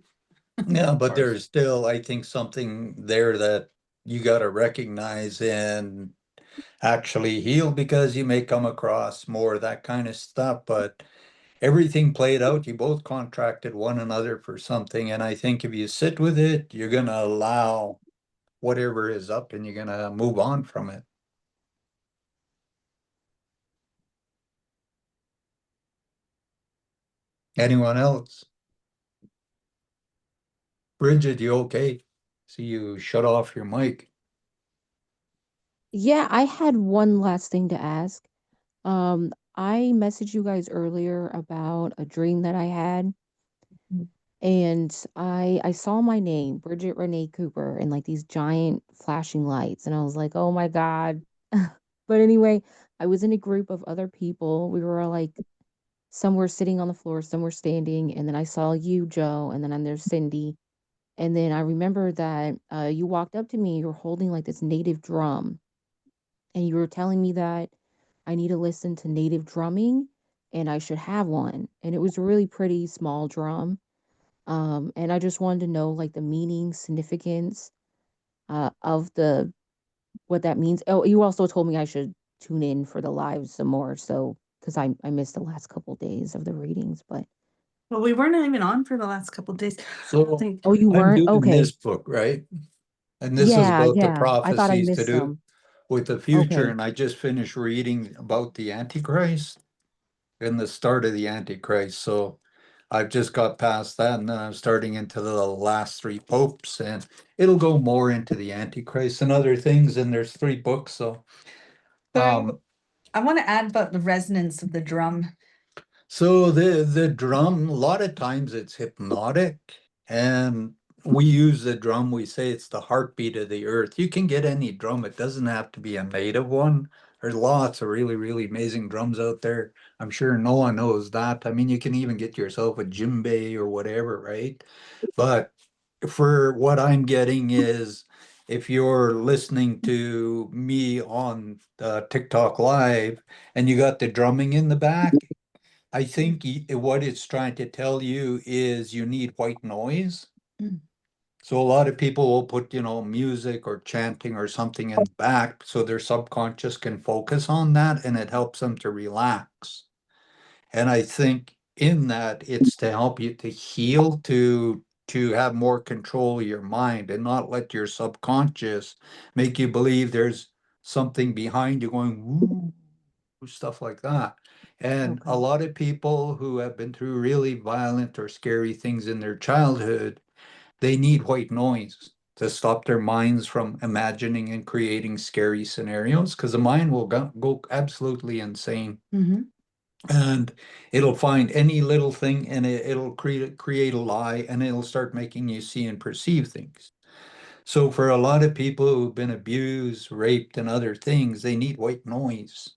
B: yeah, but
A: course.
B: there's still, I think, something there that you got to recognize and actually heal, because you may come across more of that kind of stuff, but everything played out. You both contracted one another for something, and I think if you sit with it, you're gonna allow whatever is up, and you're gonna move on from it. Anyone else? Bridget, you okay? See, you shut off your mic.
F: Yeah, I had one last thing to ask. I messaged you guys earlier about a dream that I had, and I saw my name, Bridget Renee Cooper, and like these giant flashing lights, and I was like, oh my God. But anyway, I was in a group of other people. We were all like, some were sitting on the floor, some were standing, and then I saw you, Joe, and then there's Cindy. And then I remember that you walked up to me, you were holding like this native drum, and you were telling me that I need to listen to native drumming and I should have one. And it was a really pretty small drum. And I just wanted to know like the meaning, significance of the what that means. Oh, you also told me I should tune in for the lives some more. So because I missed the last couple days of the readings, but
C: Well, we weren't even on for the last couple of days.
B: So
F: oh, you
B: I'm
F: weren't?
B: doing
F: Okay.
B: this book, right? And this is
F: Yeah,
B: about the
F: yeah. I thought I
B: prophecies to
F: missed
B: do
F: some.
B: with the future,
F: Okay.
B: and I just finished reading about the Antichrist and the start of the Antichrist. So I've just got past that, and then I'm starting into the last three popes, and it'll go more into the Antichrist and other things. And there's three books, so
C: So
B: um,
C: I want to add about the resonance of the drum.
B: so the drum, a lot of times it's hypnotic, and we use the drum. We say it's the heartbeat of the earth. You can get any drum. It doesn't have to be a native one. There's lots of really, really amazing drums out there. I'm sure no one knows that. I mean, you can even get yourself a djembe or whatever, right? But for what I'm getting is, if you're listening to me on TikTok Live and you got the drumming in the back, I think what it's trying to tell you is you need white noise.
C: Mm.
B: So a lot of people will put, music or chanting or something in the back so their subconscious can focus on that, and it helps them to relax. And I think in that it's to help you to heal, to have more control of your mind and not let your subconscious make you believe there's something behind you going woo, stuff like that. And a
F: Okay.
B: lot of people who have been through really violent or scary things in their childhood, they need white noise. to stop their minds from imagining and creating scary scenarios, because the mind will go absolutely insane.
C: Mhm.
B: And it'll find any little thing and it'll create a lie, and it'll start making you see and perceive things. So for a lot of people who've been abused, raped, and other things, they need white noise.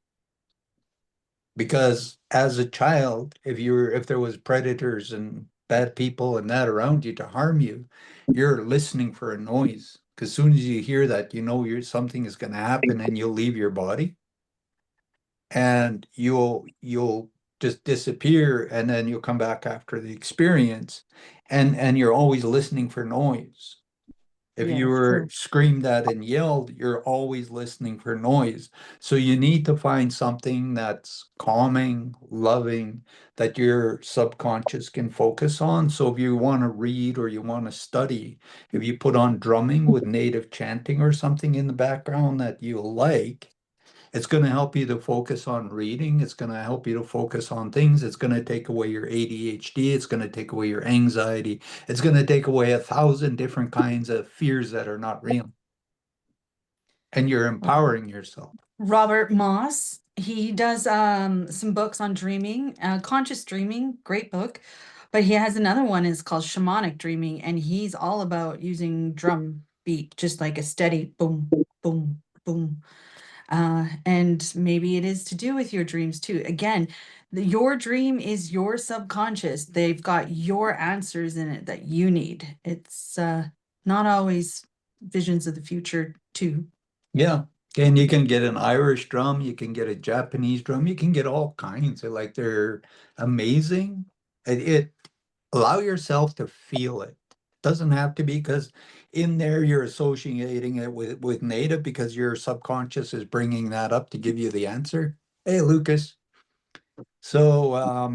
B: Because as a child, if there was predators and bad people and that around you to harm you, you're listening for a noise. Because as soon as you hear that, you know something is going to happen, and you'll leave your body, and you'll just disappear, and then you'll come back after the experience, and you're always listening for noise. If
F: Yeah,
B: you
F: that's
B: were
F: true.
B: screamed at and yelled, you're always listening for noise. So you need to find something that's calming, loving, that your subconscious can focus on. So if you want to read or you want to study, if you put on drumming with native chanting or something in the background that you like, it's going to help you to focus on reading. It's going to help you to focus on things. It's going to take away your ADHD. It's going to take away your anxiety. It's going to take away 1,000 different kinds of fears that are not real. And you're empowering yourself.
C: Robert Moss, he does some books on dreaming, conscious dreaming, great book. But he has another one, is called Shamanic Dreaming, and he's all about using drum beat, just like a steady boom, boom, boom. And maybe it is to do with your dreams too. Again, your dream is your subconscious. They've got your answers in it that you need. It's not always visions of the future too.
B: Yeah. And you can get an Irish drum, you can get a Japanese drum, you can get all kinds. They're amazing. It allow yourself to feel it. Doesn't have to be, because in there you're associating it with native, because your subconscious is bringing that up to give you the answer. Hey, Lucas. So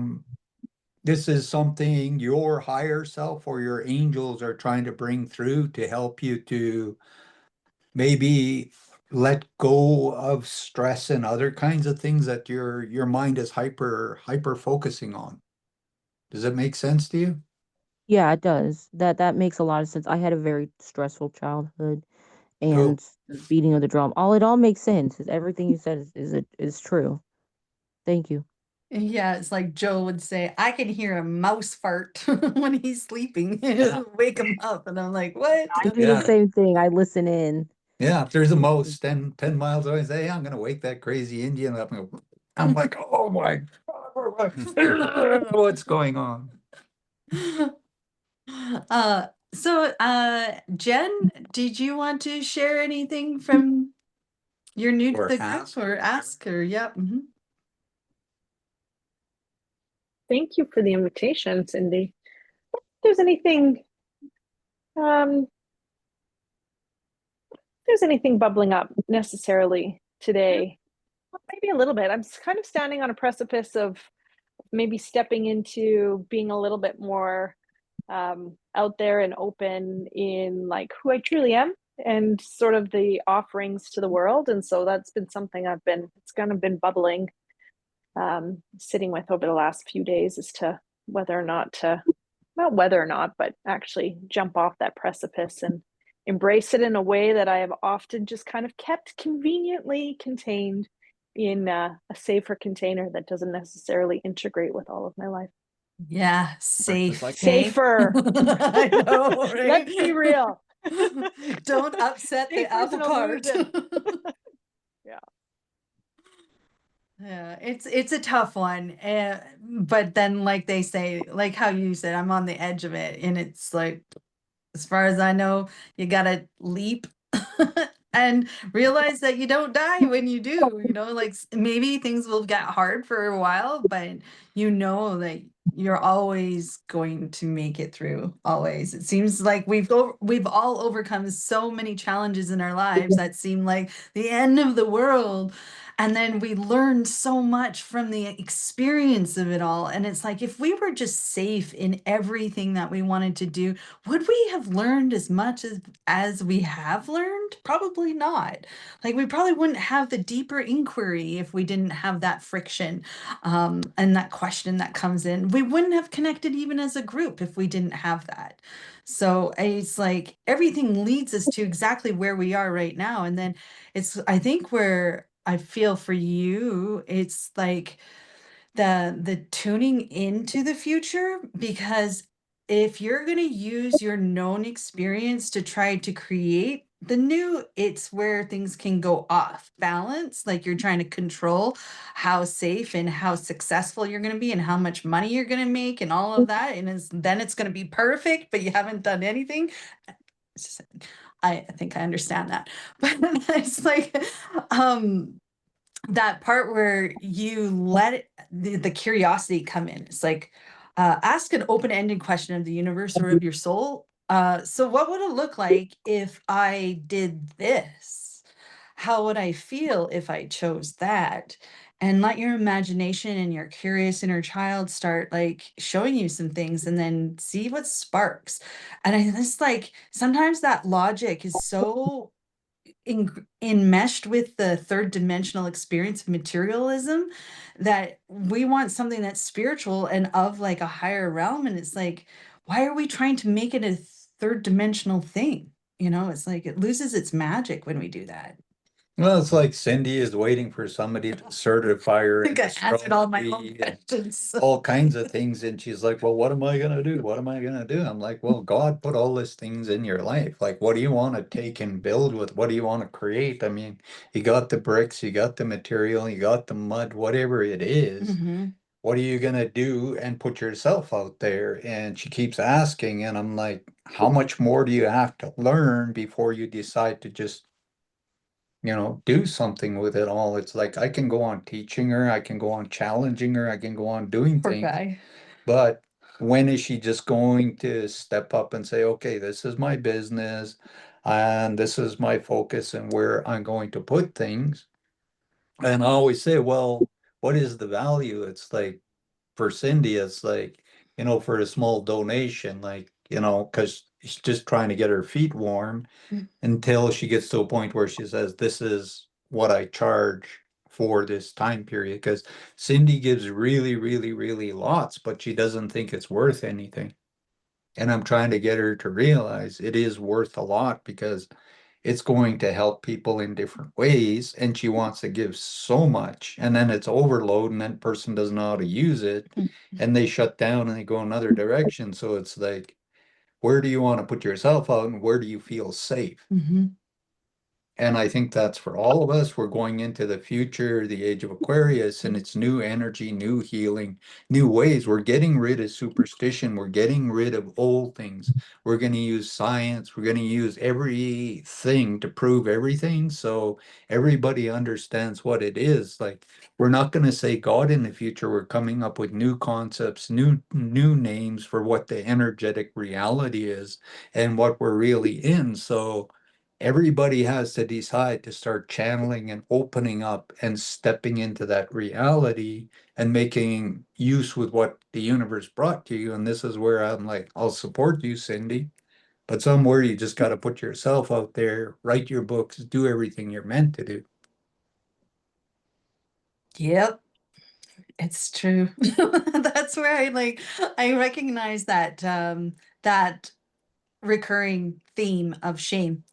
B: this is something your higher self or your angels are trying to bring through to help you to maybe let go of stress and other kinds of things that your mind is hyper focusing on. Does it make sense to you?
F: Yeah, it does. That makes a lot of sense. I had a very stressful childhood,
B: Oh.
F: and the beating of the drum. It all makes sense. Everything you said is true. Thank you.
C: Yeah, it's like Joe would say, I can hear a mouse fart when he's sleeping.
B: Yeah.
C: Wake him up. And I'm like, what?
F: I do
B: Yeah.
F: the same thing. I listen in.
B: Yeah, if there's a mouse 10 miles away, say, hey, I'm gonna wake that crazy Indian up. I'm like, oh my God, what's going on?
C: Jen, did you want to share anything from you're new to
B: Or
C: the group,
B: ask.
C: or ask, or yep. Mhm.
I: Thank you for the invitation, Cindy. If there's anything bubbling up necessarily today, maybe a little bit. I'm kind of standing on a precipice of maybe stepping into being a little bit more out there and open in like who I truly am and sort of the offerings to the world. And so that's been something it's kind of been bubbling, sitting with over the last few days as to not whether or not, but actually jump off that precipice and embrace it in a way that I have often just kind of kept conveniently contained in a safer container that doesn't necessarily integrate with all of my life.
C: Yeah, safe.
G: like
C: okay?
I: Safer.
C: I know, right?
I: Let's be real.
C: Don't upset the
I: Safer's
C: apple
I: an
C: cart.
I: illusion.
C: Yeah, it's a tough one. But then, like they say, like how you said, I'm on the edge of it. And it's like, as far as I know, you gotta leap and realize that you don't die when you do, like maybe things will get hard for a while, but you know that you're always going to make it through, always. It seems like we've all overcome so many challenges in our lives that seem like the end of the world. And then we learned so much from the experience of it all. And it's like, if we were just safe in everything that we wanted to do, would we have learned as much as we have learned? Probably not. Like we probably wouldn't have the deeper inquiry if we didn't have that friction, and that question that comes in. We wouldn't have connected even as a group if we didn't have that. So it's like everything leads us to exactly where we are right now. And then I think where I feel for you, it's like the tuning into the future, because if you're going to use your known experience to try to create the new, it's where things can go off balance. Like you're trying to control how safe and how successful you're going to be and how much money you're going to make and all of that. And then it's going to be perfect, but you haven't done anything. I think I understand that. But it's like, that part where you let the curiosity come in. It's like, ask an open-ended question of the universe or of your soul. So what would it look like if I did this? How would I feel if I chose that? And let your imagination and your curious inner child start like showing you some things, and then see what sparks. And it's like sometimes that logic is so enmeshed with the third dimensional experience of materialism that we want something that's spiritual and of like a higher realm. And it's like, why are we trying to make it a third dimensional thing? It's like it loses its magic when we do that.
B: Well, it's like Cindy is waiting for somebody to certify her.
C: I think I answered all my own
B: astrology and
C: questions.
B: all kinds of things. And she's like, well, what am I gonna do? What am I gonna do? I'm like, well, God put all these things in your life. Like, what do you want to take and build with? What do you want to create? I mean, you got the bricks, you got the material, you got the mud, whatever it is.
C: Mhm.
B: What are you gonna do and put yourself out there? And she keeps asking, and I'm like, how much more do you have to learn before you decide to just do something with it all? It's like I can go on teaching her, I can go on challenging her, I can go on doing
C: Poor
B: things,
C: guy.
B: but when is she just going to step up and say, okay, this is my business and this is my focus and where I'm going to put things? And I always say, well, what is the value? It's like for Cindy, it's like, for a small donation, like, because she's just trying to get her feet warm
C: Mm.
B: until she gets to a point where she says, this is what I charge for this time period. Because Cindy gives really, really, really lots, but she doesn't think it's worth anything. And I'm trying to get her to realize it is worth a lot because it's going to help people in different ways. And she wants to give so much. And then it's overload, and that person doesn't know how to use it.
C: Mm.
B: And they shut down and they go another direction. So it's like, where do you want to put yourself out and where do you feel safe?
C: Mhm.
B: And I think that's for all of us. We're going into the future, the age of Aquarius, and it's new energy, new healing, new ways. We're getting rid of superstition. We're getting rid of old things. We're going to use science. We're going to use everything to prove everything. So everybody understands what it is. Like, we're not going to say God in the future. We're coming up with new concepts, new names for what the energetic reality is and what we're really in. So everybody has to decide to start channeling and opening up and stepping into that reality and making use with what the universe brought to you. And this is where I'm like, I'll support you, Cindy. But somewhere you just got to put yourself out there, write your books, do everything you're meant to do.
C: Yep. It's true. That's where I recognize that recurring theme of shame.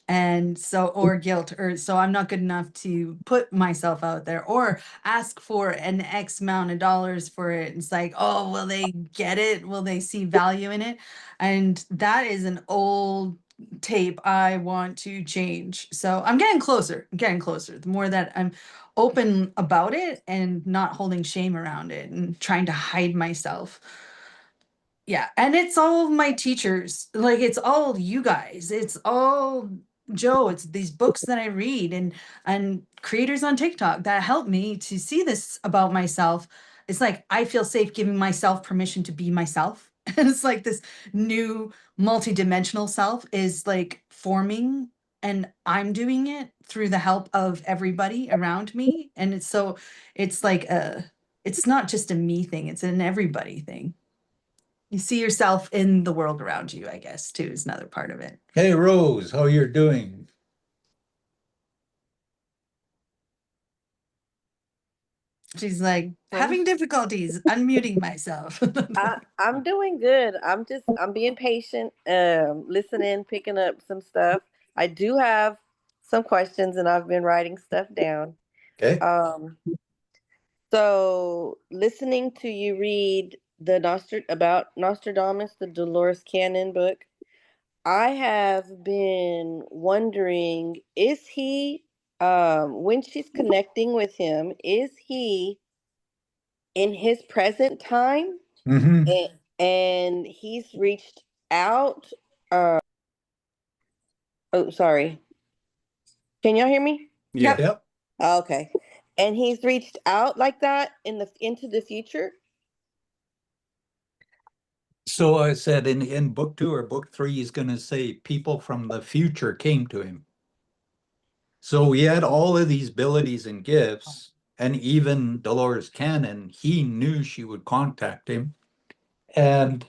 C: And so, or guilt, or so I'm not good enough to put myself out there or ask for an X amount of dollars for it. It's like, oh, will they get it? Will they see value in it? And that is an old tape I want to change. So I'm getting closer, getting closer. The more that I'm open about it and not holding shame around it and trying to hide myself. Yeah, and it's all my teachers. Like it's all you guys. It's all Joe. It's these books that I read and creators on TikTok that help me to see this about myself. It's like I feel safe giving myself permission to be myself. And it's like this new multidimensional self is like forming, and I'm doing it through the help of everybody around me. And it's like it's not just a me thing, it's an everybody thing. You see yourself in the world around you, I guess, too, is another part of it.
B: Hey, Rose, how you're doing?
C: She's like having difficulties unmuting myself.
J: I'm doing good. I'm being patient, listening, picking up some stuff. I do have some questions and I've been writing stuff down.
B: Okay.
J: So listening to you read about Nostradamus, the Dolores Cannon book, I have been wondering, is he, when she's connecting with him, is he in his present time?
B: Mm-hmm.
J: And he's reached out. Oh, sorry. Can y'all hear me?
G: Yeah.
B: Yep.
J: Okay. And he's reached out like that into the future.
B: So I said in book 2 or book 3, he's going to say people from the future came to him. So he had all of these abilities and gifts, and even Dolores Cannon, he knew she would contact him. And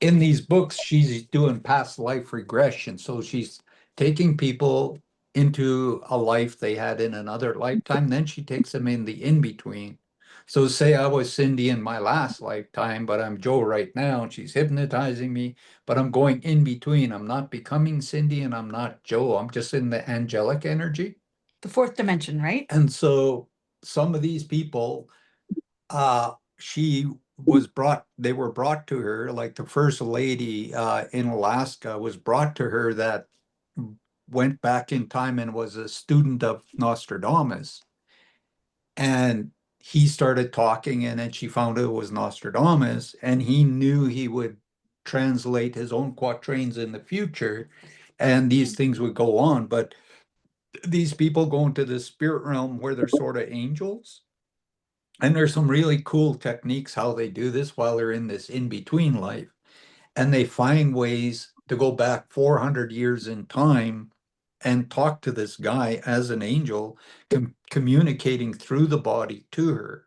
B: in these books, she's doing past life regression. So she's taking people into a life they had in another lifetime. Then she takes them in the in-between. So say I was Cindy in my last lifetime, but I'm Joe right now, and she's hypnotizing me, but I'm going in between. I'm not becoming Cindy and I'm not Joe. I'm just in the angelic energy.
C: The 4th dimension, right?
B: And so some of these people, they were brought to her, like the first lady in Alaska was brought to her that went back in time and was a student of Nostradamus. And he started talking, and then she found out it was Nostradamus, and he knew he would translate his own quatrains in the future, and these things would go on. But these people go into the spirit realm where they're sort of angels. And there's some really cool techniques how they do this while they're in this in-between life. And they find ways to go back 400 years in time and talk to this guy as an angel, communicating through the body to her.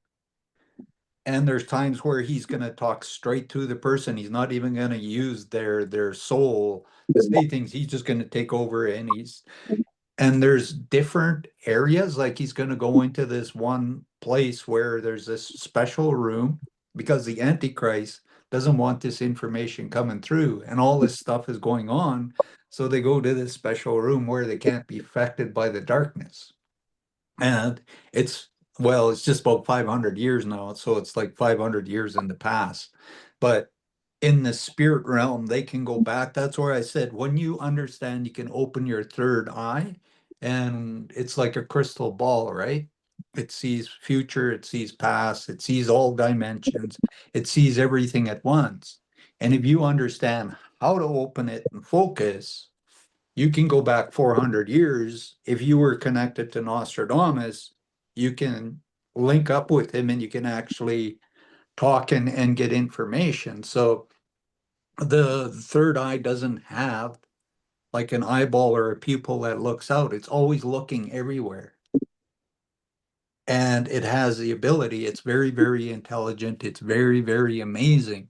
B: And there's times where he's going to talk straight to the person. He's not even going to use their soul to say things. He's just going to take over, and there's different areas, like he's going to go into this one place where there's this special room because the Antichrist doesn't want this information coming through, and all this stuff is going on. So they go to this special room where they can't be affected by the darkness. And it's just about 500 years now. So it's like 500 years in the past. But in the spirit realm, they can go back. That's where I said, when you understand, you can open your third eye, and it's like a crystal ball, right? It sees future, it sees past, it sees all dimensions, it sees everything at once. And if you understand how to open it and focus, you can go back 400 years. If you were connected to Nostradamus, you can link up with him and you can actually talk and get information. So the third eye doesn't have like an eyeball or a pupil that looks out. It's always looking everywhere. And it has the ability. It's very, very intelligent. It's very, very amazing.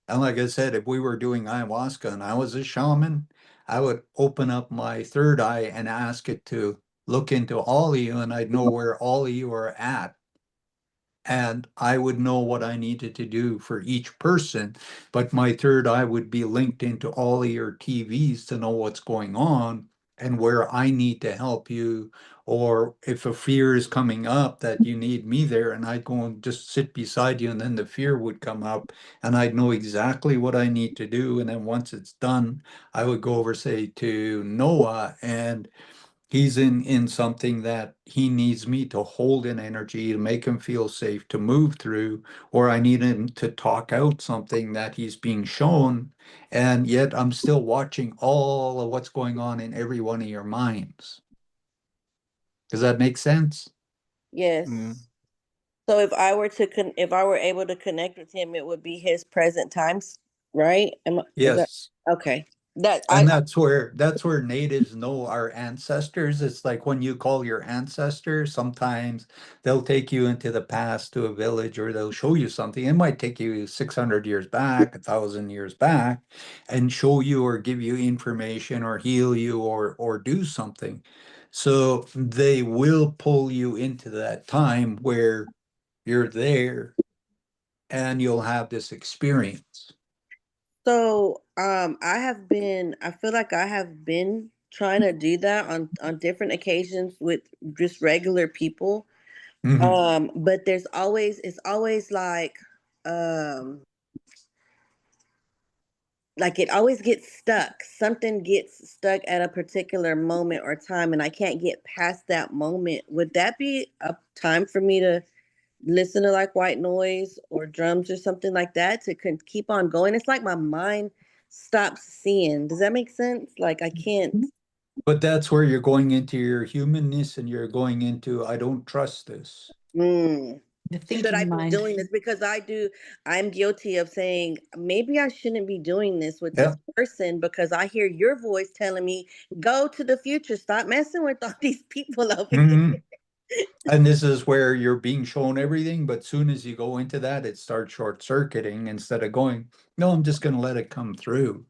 B: And like I said, if we were doing ayahuasca and I was a shaman, I would open up my third eye and ask it to look into all of you, and I'd know where all of you are at. And I would know what I needed to do for each person, but my third eye would be linked into all of your TVs to know what's going on and where I need to help you, or if a fear is coming up that you need me there, and I'd go and just sit beside you, and then the fear would come up, and I'd know exactly what I need to do. And then once it's done, I would go over, say, to Noah, and he's in something that he needs me to hold in energy to make him feel safe to move through, or I need him to talk out something that he's being shown, and yet I'm still watching all of what's going on in every one of your minds. Does that make sense?
J: Yes. So if I were able to connect with him, it would be his present times, right?
B: Yes.
J: Okay.
B: And that's where natives know our ancestors. It's like when you call your ancestors, sometimes they'll take you into the past to a village, or they'll show you something. It might take you 600 years back, 1,000 years back, and show you or give you information or heal you or do something. So they will pull you into that time where you're there, and you'll have this experience.
J: So, I feel like I have been trying to do that on different occasions with just regular people.
B: Mhm.
J: But it's always like it always gets stuck. Something gets stuck at a particular moment or time, and I can't get past that moment. Would that be a time for me to listen to like white noise or drums or something like that to keep on going? It's like my mind stops seeing. Does that make sense? Like I can't.
B: But that's where you're going into your humanness and you're going into, I don't trust this.
J: Mm.
C: The
J: Should I
C: thinking
J: be
C: mind.
J: doing this? Because I'm guilty of saying, maybe I shouldn't be doing this with
B: Yeah.
J: this person because I hear your voice telling me, go to the future, stop messing with all these people over here.
B: Mhm. And this is where you're being shown everything, but soon as you go into that, it starts short circuiting instead of going, no, I'm just going to let it come through.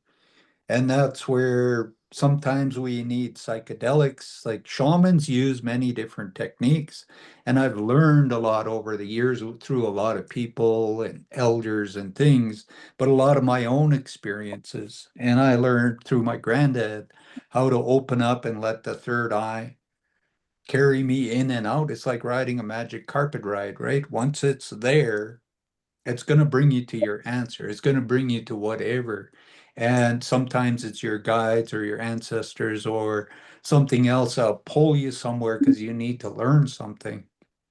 B: And that's where sometimes we need psychedelics. Like shamans use many different techniques. And I've learned a lot over the years through a lot of people and elders and things, but a lot of my own experiences. And I learned through my granddad how to open up and let the third eye carry me in and out. It's like riding a magic carpet ride, right? Once it's there, it's going to bring you to your answer. It's going to bring you to whatever. And sometimes it's your guides or your ancestors or something else that'll pull you somewhere because you need to learn something.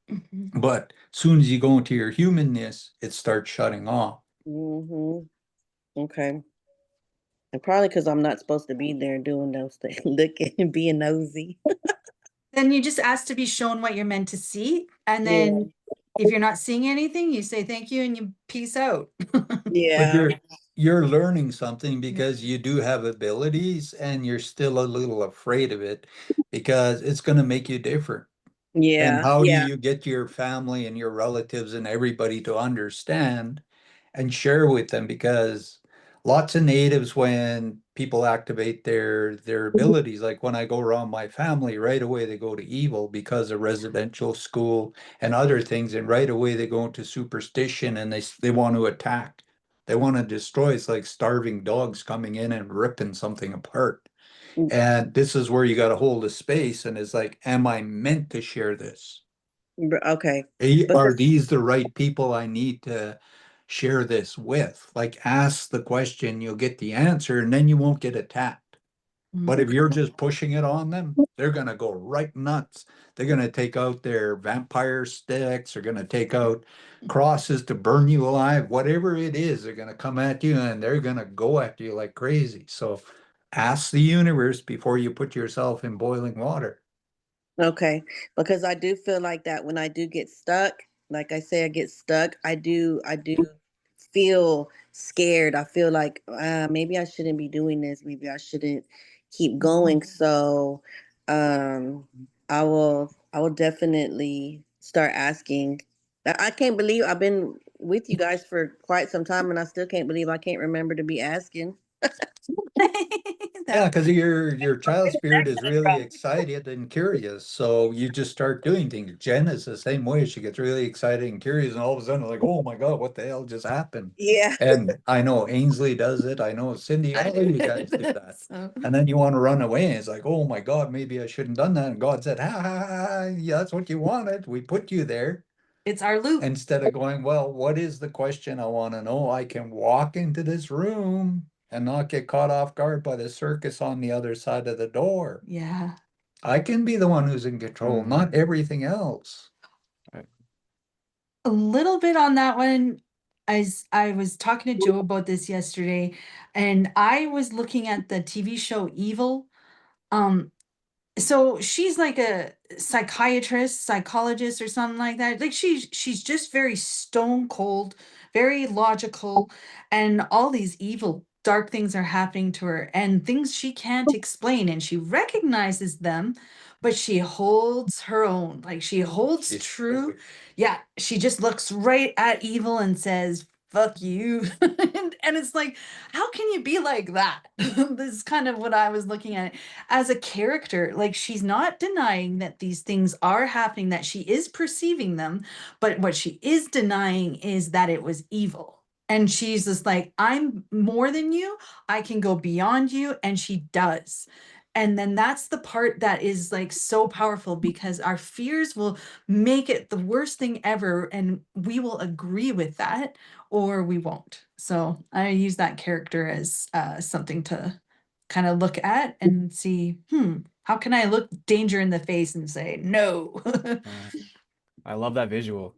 C: Mhm.
B: But as soon as you go into your humanness, it starts shutting off.
J: Mm-hmm. Okay. And probably because I'm not supposed to be there doing those things, looking and being nosy.
C: Then you just ask to be shown what you're meant to see. And
J: Yeah.
C: then if you're not seeing anything, you say thank you and you peace out.
B: But
J: Yeah.
B: you're learning something because you do have abilities and you're still a little afraid of it because it's going to make you different. And
J: Yeah.
B: how do
J: Yeah.
B: you get your family and your relatives and everybody to understand and share with them? Because lots of natives, when people activate their abilities, like when I go around my family, right away they go to evil because of residential school and other things, and right away they go into superstition and they want to attack. They want to destroy. It's like starving dogs coming in and ripping something apart. And this is where you got to hold a space and it's like, am I meant to share this?
J: Okay.
B: Are
J: Because
B: these the right people I need to share this with? Like, ask the question, you'll get the answer, and then you won't get attacked. But if you're just pushing it on them, they're going to go right nuts. They're going to take out their vampire sticks, they're going to take out crosses to burn you alive, whatever it is, they're going to come at you and they're going to go after you like crazy. So ask the universe before you put yourself in boiling water.
J: Okay, because I do feel like that when I do get stuck, like I say, I get stuck, I do feel scared. I feel like maybe I shouldn't be doing this. Maybe I shouldn't keep going. So, I will definitely start asking. I can't believe I've been with you guys for quite some time, and I still can't believe I can't remember to be asking.
B: Yeah, because your child spirit is really excited and curious. So you just start doing things. Jen is the same way. She gets really excited and curious, and all of a sudden, like, oh my God, what the hell just happened?
J: Yeah.
B: And I know Ainsley does it. I know Cindy, all of you guys do that.
C: So,
B: And then you want to run away, and it's like, oh my God, maybe I shouldn't done that. And God said, ha ha ha, yeah, that's what you wanted. We put you there.
C: it's our loop.
B: Instead of going, well, what is the question I want to know? I can walk into this room and not get caught off guard by the circus on the other side of the door.
C: Yeah.
B: I can be the one who's in control, not everything else.
C: A little bit on that one. As I was talking to Joe about this yesterday, and I was looking at the TV show Evil. So she's like a psychiatrist, psychologist, or something like that. Like she's just very stone cold, very logical, and all these evil, dark things are happening to her, and things she can't explain, and she recognizes them, but she holds her own. Like she holds
B: She's
C: true. Yeah, she just looks right at evil and says, "Fuck you," And it's like, how can you be like that? This is kind of what I was looking at as a character. Like, she's not denying that these things are happening, that she is perceiving them, but what she is denying is that it was evil. And she's just like, I'm more than you, I can go beyond you. And she does. And then that's the part that is like so powerful, because our fears will make it the worst thing ever. And we will agree with that or we won't. So I use that character as something to kind of look at and see, how can I look danger in the face and say, no?
G: I love that visual.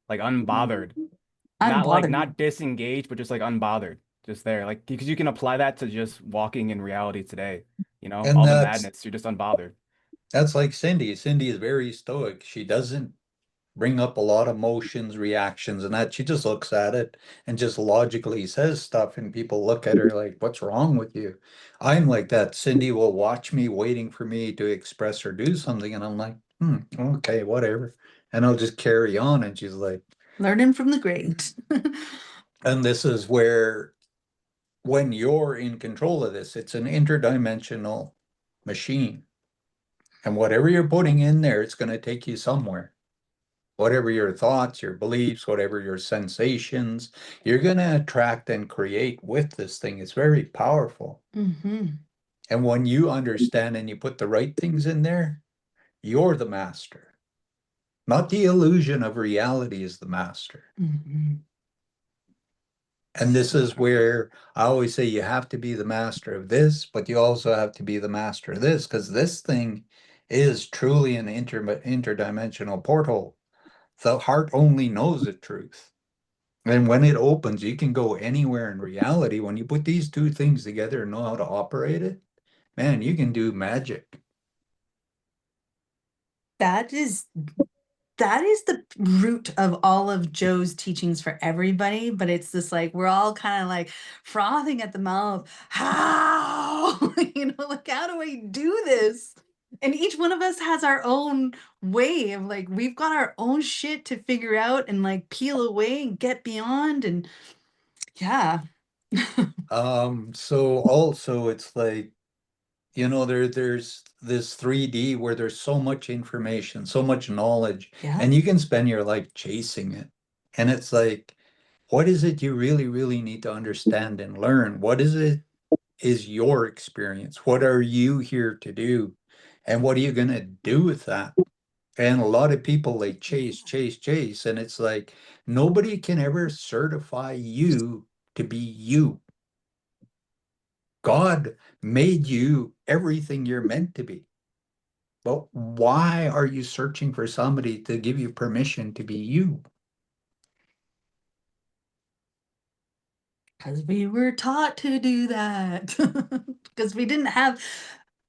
G: Like unbothered. Not like
C: Unbothered.
G: not disengaged, but just like unbothered. Just there. Like because you can apply that to just walking in reality today. You know,
B: And
G: all the
B: that's-
G: madness, you're just unbothered.
B: That's like Cindy. Cindy is very stoic. She doesn't bring up a lot of emotions, reactions, and that. She just looks at it and just logically says stuff, and people look at her like, what's wrong with you? I'm like that. Cindy will watch me waiting for me to express or do something, and I'm like, okay, whatever. And I'll just carry on. And she's like,
C: Learning from the great.
B: and this is where, when you're in control of this, it's an interdimensional machine. And whatever you're putting in there, it's going to take you somewhere. Whatever your thoughts, your beliefs, whatever your sensations, you're going to attract and create with this thing. It's very powerful.
C: Mm-hmm.
B: And when you understand and you put the right things in there, you're the master. Not the illusion of reality is the master.
C: Mm-hmm.
B: And this is where I always say you have to be the master of this, but you also have to be the master of this, because this thing is truly an interdimensional portal. The heart only knows the truth. And when it opens, you can go anywhere in reality. When you put these two things together and know how to operate it, man, you can do magic.
C: That is the root of all of Joe's teachings for everybody, but it's this like we're all kind of like frothing at the mouth. How? Like, how do I do this? And each one of us has our own way of like, we've got our own shit to figure out and like peel away and get beyond. And yeah.
B: So also it's like, there's this 3D where there's so much information, so much knowledge,
C: Yeah.
B: and you can spend your life chasing it. And it's like, what is it you really, really need to understand and learn? What is your experience? What are you here to do? And what are you going to do with that? And a lot of people, they chase, and it's like, nobody can ever certify you to be you. God made you everything you're meant to be. But why are you searching for somebody to give you permission to be you?
C: Because we were taught to do that. Because we didn't have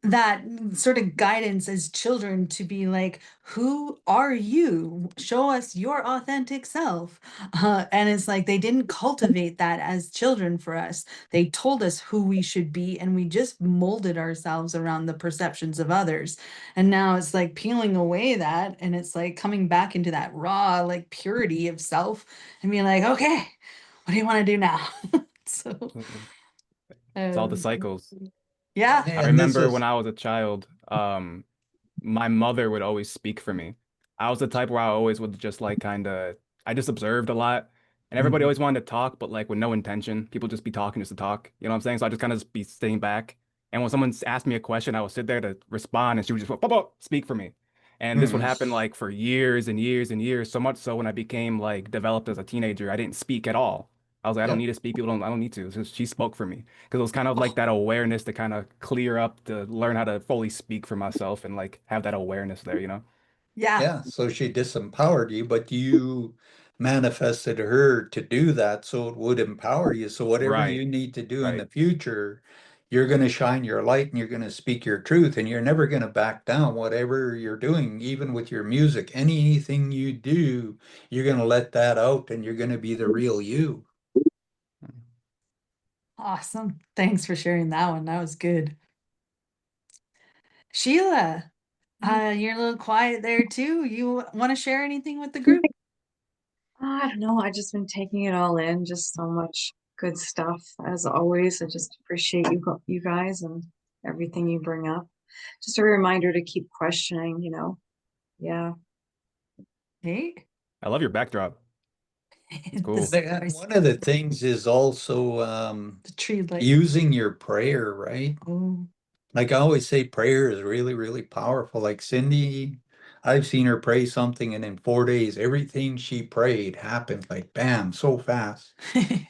C: that sort of guidance as children to be like, who are you? Show us your authentic self. And it's like they didn't cultivate that as children for us. They told us who we should be, and we just molded ourselves around the perceptions of others. And now it's like peeling away that, and it's like coming back into that raw, like purity of self and being like, okay, what do you want to do now? So
G: It's all the
C: um,
G: cycles.
C: yeah.
G: I
B: And this
G: remember
B: is-
G: when I was a child, my mother would always speak for me. I was the type where I always would just like I just observed a lot. And everybody
B: Mhm.
G: always wanted to talk, but like with no intention. People just be talking just to talk. You know what I'm saying? So I just kind of just be sitting back. And when someone asked me a question, I would sit there to respond, and she would just speak for me. And this would happen like for years and years and years. So much so when I became like developed as a teenager, I didn't speak at all. I was like, I don't
B: Yeah.
G: need to speak. I don't need to. So she spoke for me because it was kind of like that awareness to kind of clear up, to learn how to fully speak for myself and like have that awareness there, you know?
C: Yeah.
B: Yeah, so she disempowered you, but you manifested her to do that so it would empower you. So whatever
G: Right.
B: you need to do in
G: Right.
B: the future, you're going to shine your light and you're going to speak your truth, and you're never going to back down. Whatever you're doing, even with your music, anything you do, you're going to let that out and you're going to be the real you.
C: Awesome. Thanks for sharing that one. That was good. Sheila, you're a little quiet there too. You want to share anything with the group?
E: I don't know. I've just been taking it all in, just so much good stuff as always. I just appreciate you guys and everything you bring up. Just a reminder to keep questioning, you know. Yeah.
C: Hey,
G: I love your backdrop. cool.
C: This
B: Like,
C: guy's-
B: one of the things is also
C: the tree light.
B: using your prayer, right?
C: Oh,
B: Like I always say, prayer is really, really powerful. Like Cindy, I've seen her pray something, and in 4 days, everything she prayed happened like bam, so fast.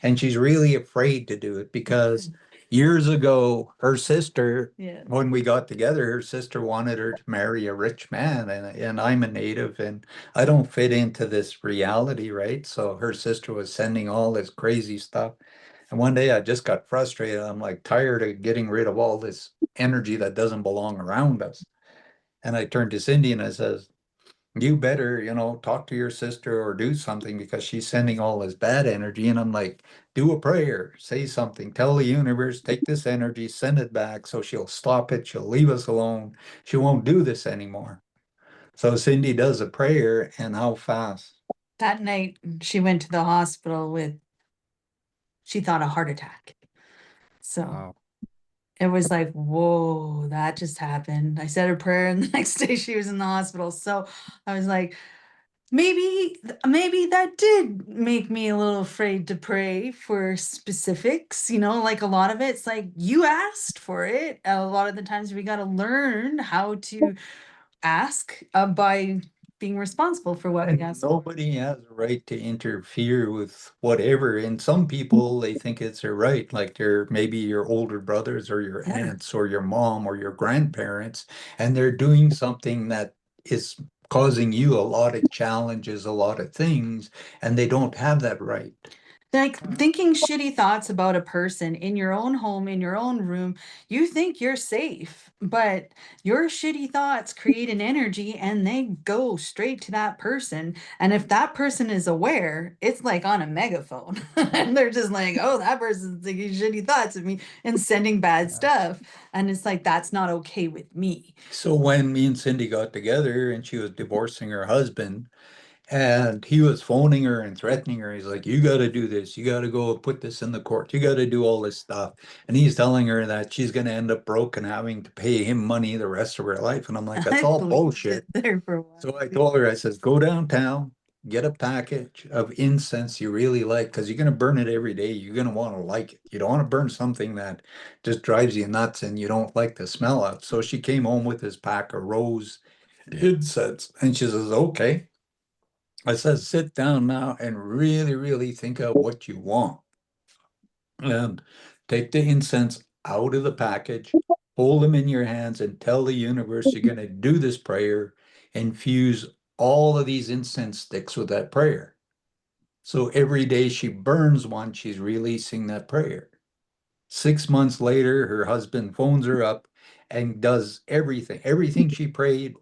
B: And she's really afraid to do it because years ago, her sister,
C: yeah.
B: when we got together, her sister wanted her to marry a rich man, and I'm a native and I don't fit into this reality, right? So her sister was sending all this crazy stuff. And one day I just got frustrated. I'm like tired of getting rid of all this energy that doesn't belong around us. And I turned to Cindy and I says, you better, talk to your sister or do something because she's sending all this bad energy. And I'm like, do a prayer, say something, tell the universe, take this energy, send it back. So she'll stop it. She'll leave us alone. She won't do this anymore. So Cindy does a prayer, and how fast?
C: That night she went to the hospital with, she thought a heart attack. So
G: Wow.
C: it was like, whoa, that just happened. I said a prayer and the next day she was in the hospital. So I was like, maybe that did make me a little afraid to pray for specifics, like a lot of it's like you asked for it. A lot of the times we got to learn how to ask by being responsible for what we
B: And
C: ask for.
B: nobody has a right to interfere with whatever. And some people, they think it's their right, like they're maybe your older brothers or your
C: Yeah.
B: aunts or your mom or your grandparents, and they're doing something that is causing you a lot of challenges, a lot of things, and they don't have that right.
C: Like thinking shitty thoughts about a person in your own home, in your own room, you think you're safe, but your shitty thoughts create an energy and they go straight to that person. And if that person is aware, it's like on a megaphone. And they're just like, oh, that person's thinking shitty thoughts of me and sending bad stuff. And it's like, that's not okay with me.
B: So when me and Cindy got together and she was divorcing her husband, and he was phoning her and threatening her. He's like, you got to do this. You got to go put this in the court. You got to do all this stuff. And he's telling her that she's going to end up broke and having to pay him money the rest of her life. And I'm like, that's
C: I
B: all
C: believed
B: bullshit.
C: it there for a while.
B: So I told her, I says, go downtown, get a package of incense you really like, because you're going to burn it every day. You're going to want to like it. You don't want to burn something that just drives you nuts and you don't like the smell of. So she came home with this pack of rose incense. And she says, okay. I said, sit down now and really, really think of what you want. And take the incense out of the package, hold them in your hands, and tell the universe you're going to do this prayer, infuse all of these incense sticks with that prayer. So every day she burns one, she's releasing that prayer. 6 months later, her husband phones her up and does everything she prayed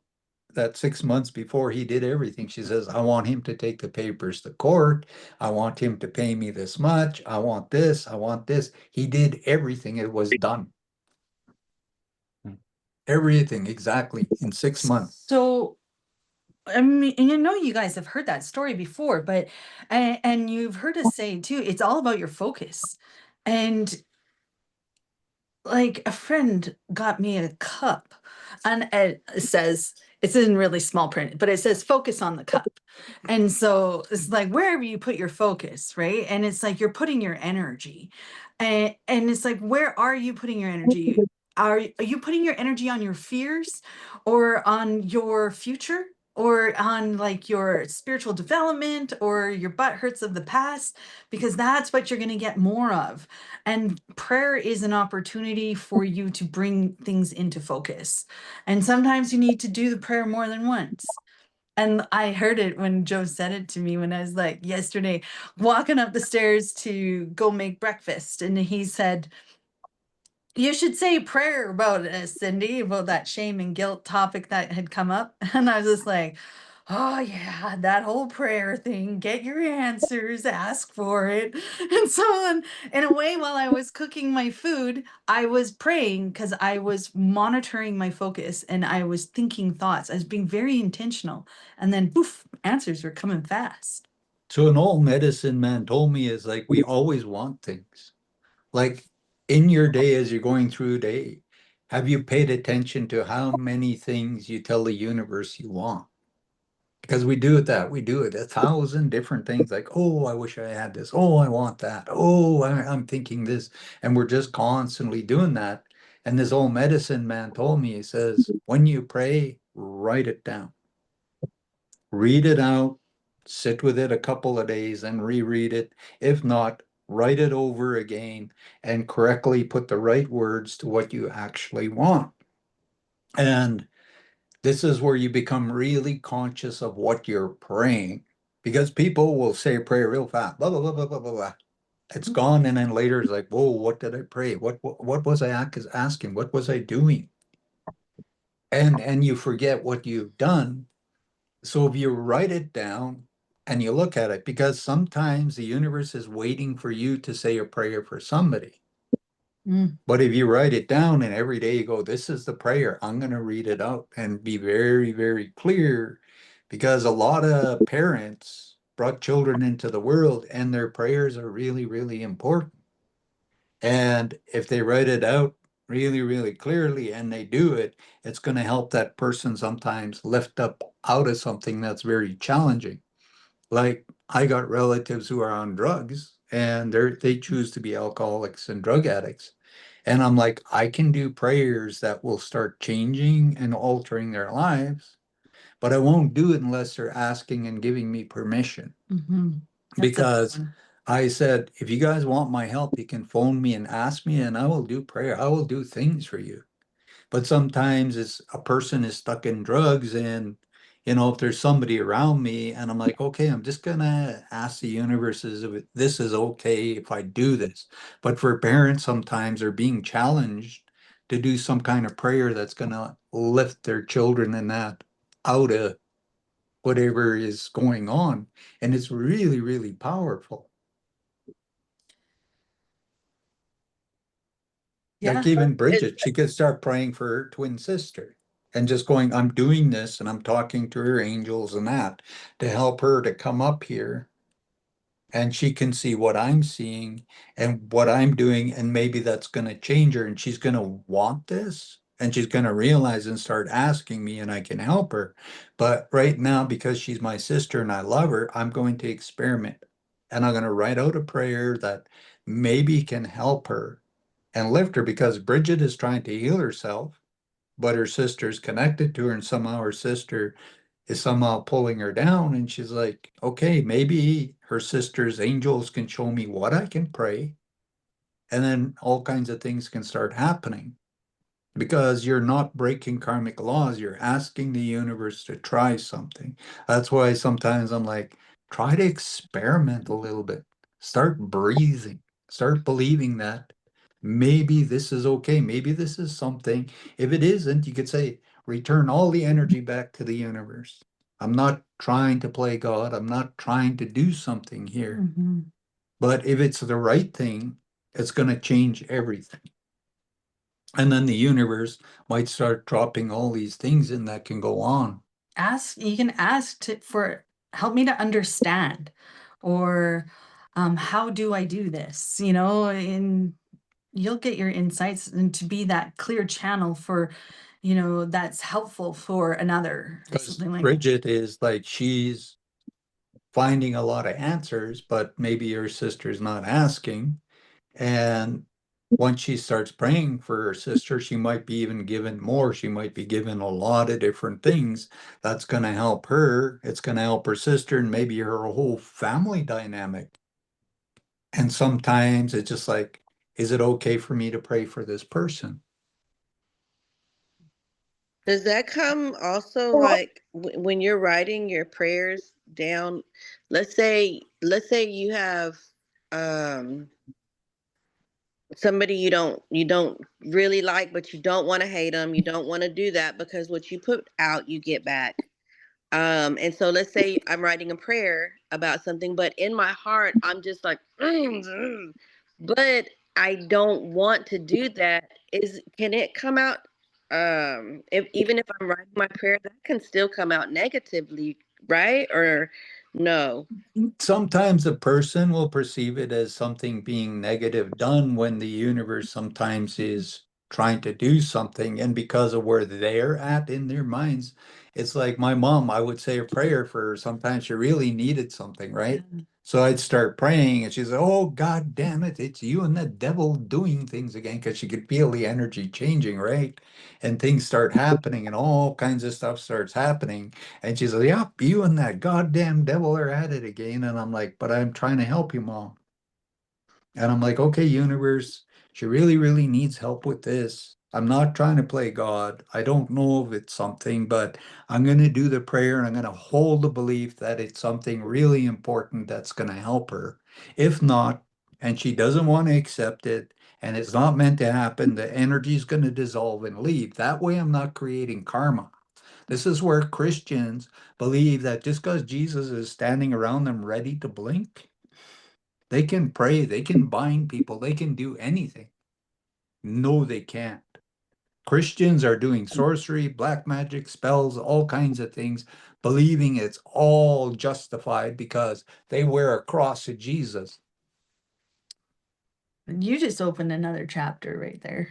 B: that 6 months before he did everything. She says, I want him to take the papers to court. I want him to pay me this much. I want this. I want this. He did everything. It was done. Everything exactly in 6 months.
C: So, I mean, and you guys have heard that story before, but and you've heard us say too, it's all about your focus. And like a friend got me a cup, and it says it's in really small print, but it says focus on the cup. And so it's like wherever you put your focus, right? And it's like you're putting your energy. And it's like, where are you putting your energy? Are you putting your energy on your fears or on your future? Or on like your spiritual development or your butt hurts of the past, because that's what you're going to get more of. And prayer is an opportunity for you to bring things into focus. And sometimes you need to do the prayer more than once. And I heard it when Joe said it to me when I was like yesterday walking up the stairs to go make breakfast. And he said, you should say a prayer about Cindy, about that shame and guilt topic that had come up. And I was just like, oh yeah, that whole prayer thing, get your answers, ask for it. And so in a way, while I was cooking my food, I was praying because I was monitoring my focus and I was thinking thoughts. I was being very intentional. And then poof, answers were coming fast.
B: So an old medicine man told me is like, we always want things. Like in your day, as you're going through a day, have you paid attention to how many things you tell the universe you want? Because we do it 1,000 different things like, oh, I wish I had this. Oh, I want that. Oh, I'm thinking this. And we're just constantly doing that. And this old medicine man told me, he says, when you pray, write it down. Read it out, sit with it a couple of days and reread it. If not, write it over again and correctly put the right words to what you actually want. And this is where you become really conscious of what you're praying, because people will say a prayer real fast, blah, blah, blah, blah, blah, blah, blah. It's gone. And then later it's like, whoa, what did I pray? What was I asking? What was I doing? And you forget what you've done. So if you write it down and you look at it, because sometimes the universe is waiting for you to say a prayer for somebody. But if you write it down and every day you go, this is the prayer, I'm going to read it out and be very, very clear, because a lot of parents brought children into the world and their prayers are really, really important. And if they write it out really, really clearly and they do it, it's going to help that person sometimes lift up out of something that's very challenging. Like I got relatives who are on drugs and they choose to be alcoholics and drug addicts. And I'm like, I can do prayers that will start changing and altering their lives, but I won't do it unless they're asking and giving me permission. Because I said, if you guys want my help, you can phone me and ask me, and I will do prayer. I will do things for you. But sometimes it's a person is stuck in drugs, and if there's somebody around me, and I'm like, okay, I'm just gonna ask the universe if this is okay if I do this. But for parents, sometimes they're being challenged to do some kind of prayer that's gonna lift their children and that out of whatever is going on. And it's really, really powerful. Like even Bridget, she could start praying for her twin sister and just going, I'm doing this and I'm talking to her angels and that to help her to come up here. And she can see what I'm seeing and what I'm doing. And maybe that's going to change her and she's going to want this and she's going to realize and start asking me and I can help her. But right now, because she's my sister and I love her, I'm going to experiment and I'm going to write out a prayer that maybe can help her and lift her, because Bridget is trying to heal herself, but her sister's connected to her and somehow her sister is somehow pulling her down. And she's like, okay, maybe her sister's angels can show me what I can pray. And then all kinds of things can start happening, because you're not breaking karmic laws. You're asking the universe to try something. That's why sometimes I'm like, try to experiment a little bit. Start breathing. Start believing that maybe this is okay. Maybe this is something. If it isn't, you could say, return all the energy back to the universe. I'm not trying to play God. I'm not trying to do something here. But if it's the right thing, it's going to change everything. And then the universe might start dropping all these things in that can go on.
C: You can ask for help me to understand, or how do I do this? And you'll get your insights, and to be that clear channel for, that's helpful for another.
B: Because
C: Something like
B: Bridget is like, she's finding a lot of answers, but maybe her sister's not asking. And once she starts praying for her sister, she might be even given more. She might be given a lot of different things that's going to help her. It's going to help her sister and maybe her whole family dynamic. And sometimes it's just like, is it okay for me to pray for this person?
J: Does that come also like when you're writing your prayers down? Let's say you have somebody you don't really like, but you don't want to hate them. You don't want to do that, because what you put out, you get back. And so let's say I'm writing a prayer about something, but in my heart, I'm just like, but I don't want to do that. Can it come out? Even if I'm writing my prayer, that can still come out negatively, right? Or No.
B: Sometimes a person will perceive it as something being negative done when the universe sometimes is trying to do something, and because of where they're at in their minds, it's like my mom, I would say a prayer for her. Sometimes she really needed something, right? So I'd start praying and she's like, oh, God damn it, it's you and the devil doing things again, because she could feel the energy changing, right? And things start happening and all kinds of stuff starts happening. And she's like, yep, you and that goddamn devil are at it again. And I'm like, but I'm trying to help you, Mom. And I'm like, okay, universe, she really, really needs help with this. I'm not trying to play God. I don't know if it's something, but I'm going to do the prayer and I'm going to hold the belief that it's something really important that's going to help her. If not, and she doesn't want to accept it, and it's not meant to happen, the energy is going to dissolve and leave. That way, I'm not creating karma. This is where Christians believe that just because Jesus is standing around them ready to blink, they can pray, they can bind people, they can do anything. No, they can't. Christians are doing sorcery, black magic, spells, all kinds of things, believing it's all justified because they wear a cross of Jesus.
C: You just opened another chapter right there.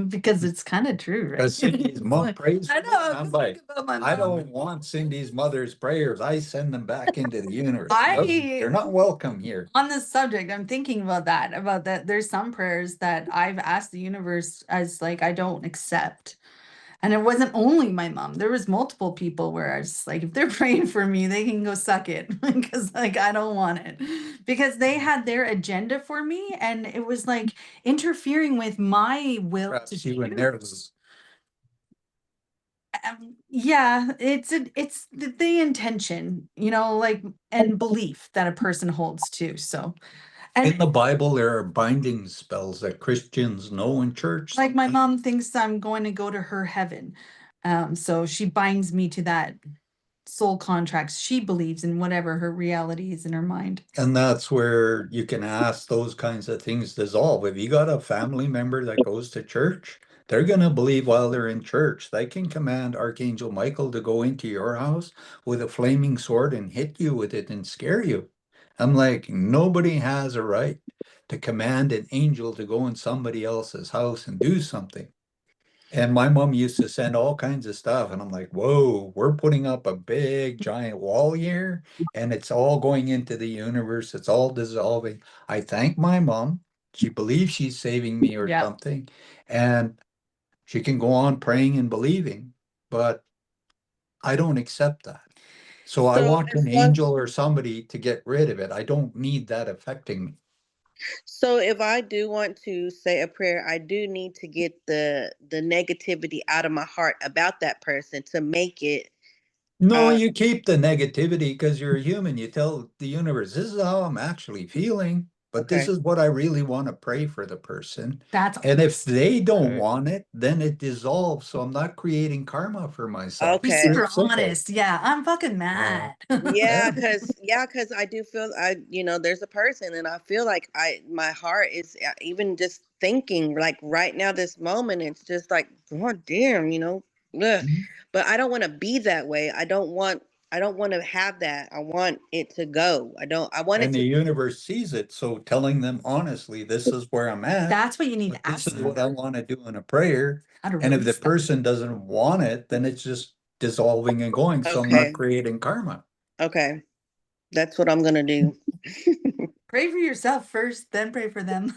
C: Because it's kind of true, right?
B: Because Cindy's
C: It's
B: mom
C: like-
B: prays
C: I
B: for
C: know,
B: me,
C: I
B: I'm
C: was
B: like,
C: thinking about my
B: I
C: mom.
B: don't want Cindy's mother's prayers. I send them back into the universe.
C: I-
B: They're not welcome here.
C: On this subject, I'm thinking about that. There's some prayers that I've asked the universe as like I don't accept. And it wasn't only my mom. There was multiple people where I was like, if they're praying for me, they can go suck it. Because like I don't want it. Because they had their agenda for me and it was like interfering with my will to
B: Perhaps you and theirs.
C: choose. Yeah, it's the intention, like and belief that a person holds too. So,
B: In
C: and
B: the Bible, there are binding spells that Christians know in church.
C: like my mom thinks I'm going to go to her heaven. So she binds me to that soul contracts. She believes in whatever her reality is in her mind.
B: And that's where you can ask those kinds of things dissolve. If you got a family member that goes to church, they're going to believe while they're in church. They can command Archangel Michael to go into your house with a flaming sword and hit you with it and scare you. I'm like, nobody has a right to command an angel to go in somebody else's house and do something. And my mom used to send all kinds of stuff, and I'm like, whoa, we're putting up a big giant wall here, and it's all going into the universe, it's all dissolving. I thank my mom. She believes she's saving me or
C: Yeah.
B: something, and she can go on praying and believing, but I don't accept that. So I
J: So
B: want
J: as
B: an
J: long-
B: angel or somebody to get rid of it. I don't need that affecting me.
J: So if I do want to say a prayer, I do need to get the negativity out of my heart about that person to make it.
B: No, you keep the negativity because you're a human. You tell the universe, this is how I'm actually feeling, but this
J: Okay.
B: is what I really want to pray for the person.
C: That's
B: And if they don't
G: Right.
B: want it, then it dissolves. So I'm not creating karma for myself.
C: He's
J: Okay.
C: super
B: Real simple.
C: honest. Yeah, I'm fucking mad.
J: Yeah, because I do feel there's a person and I feel like my heart is even just thinking like right now this moment it's just like god damn, ugh.
B: Mhm.
J: But I don't want to be that way. I don't want to have that. I want it to go. I want it
B: And the
J: to.
B: universe sees it. So telling them honestly, this is where I'm at.
C: That's what you need
B: but
C: to
B: this
C: ask
B: is what I want to do in a prayer.
C: how to
B: And if the
C: release that.
B: person doesn't want it, then it's just dissolving and going. So I'm
J: Okay.
B: not creating karma.
J: Okay, that's what I'm gonna do.
C: Pray for yourself first, then pray for them.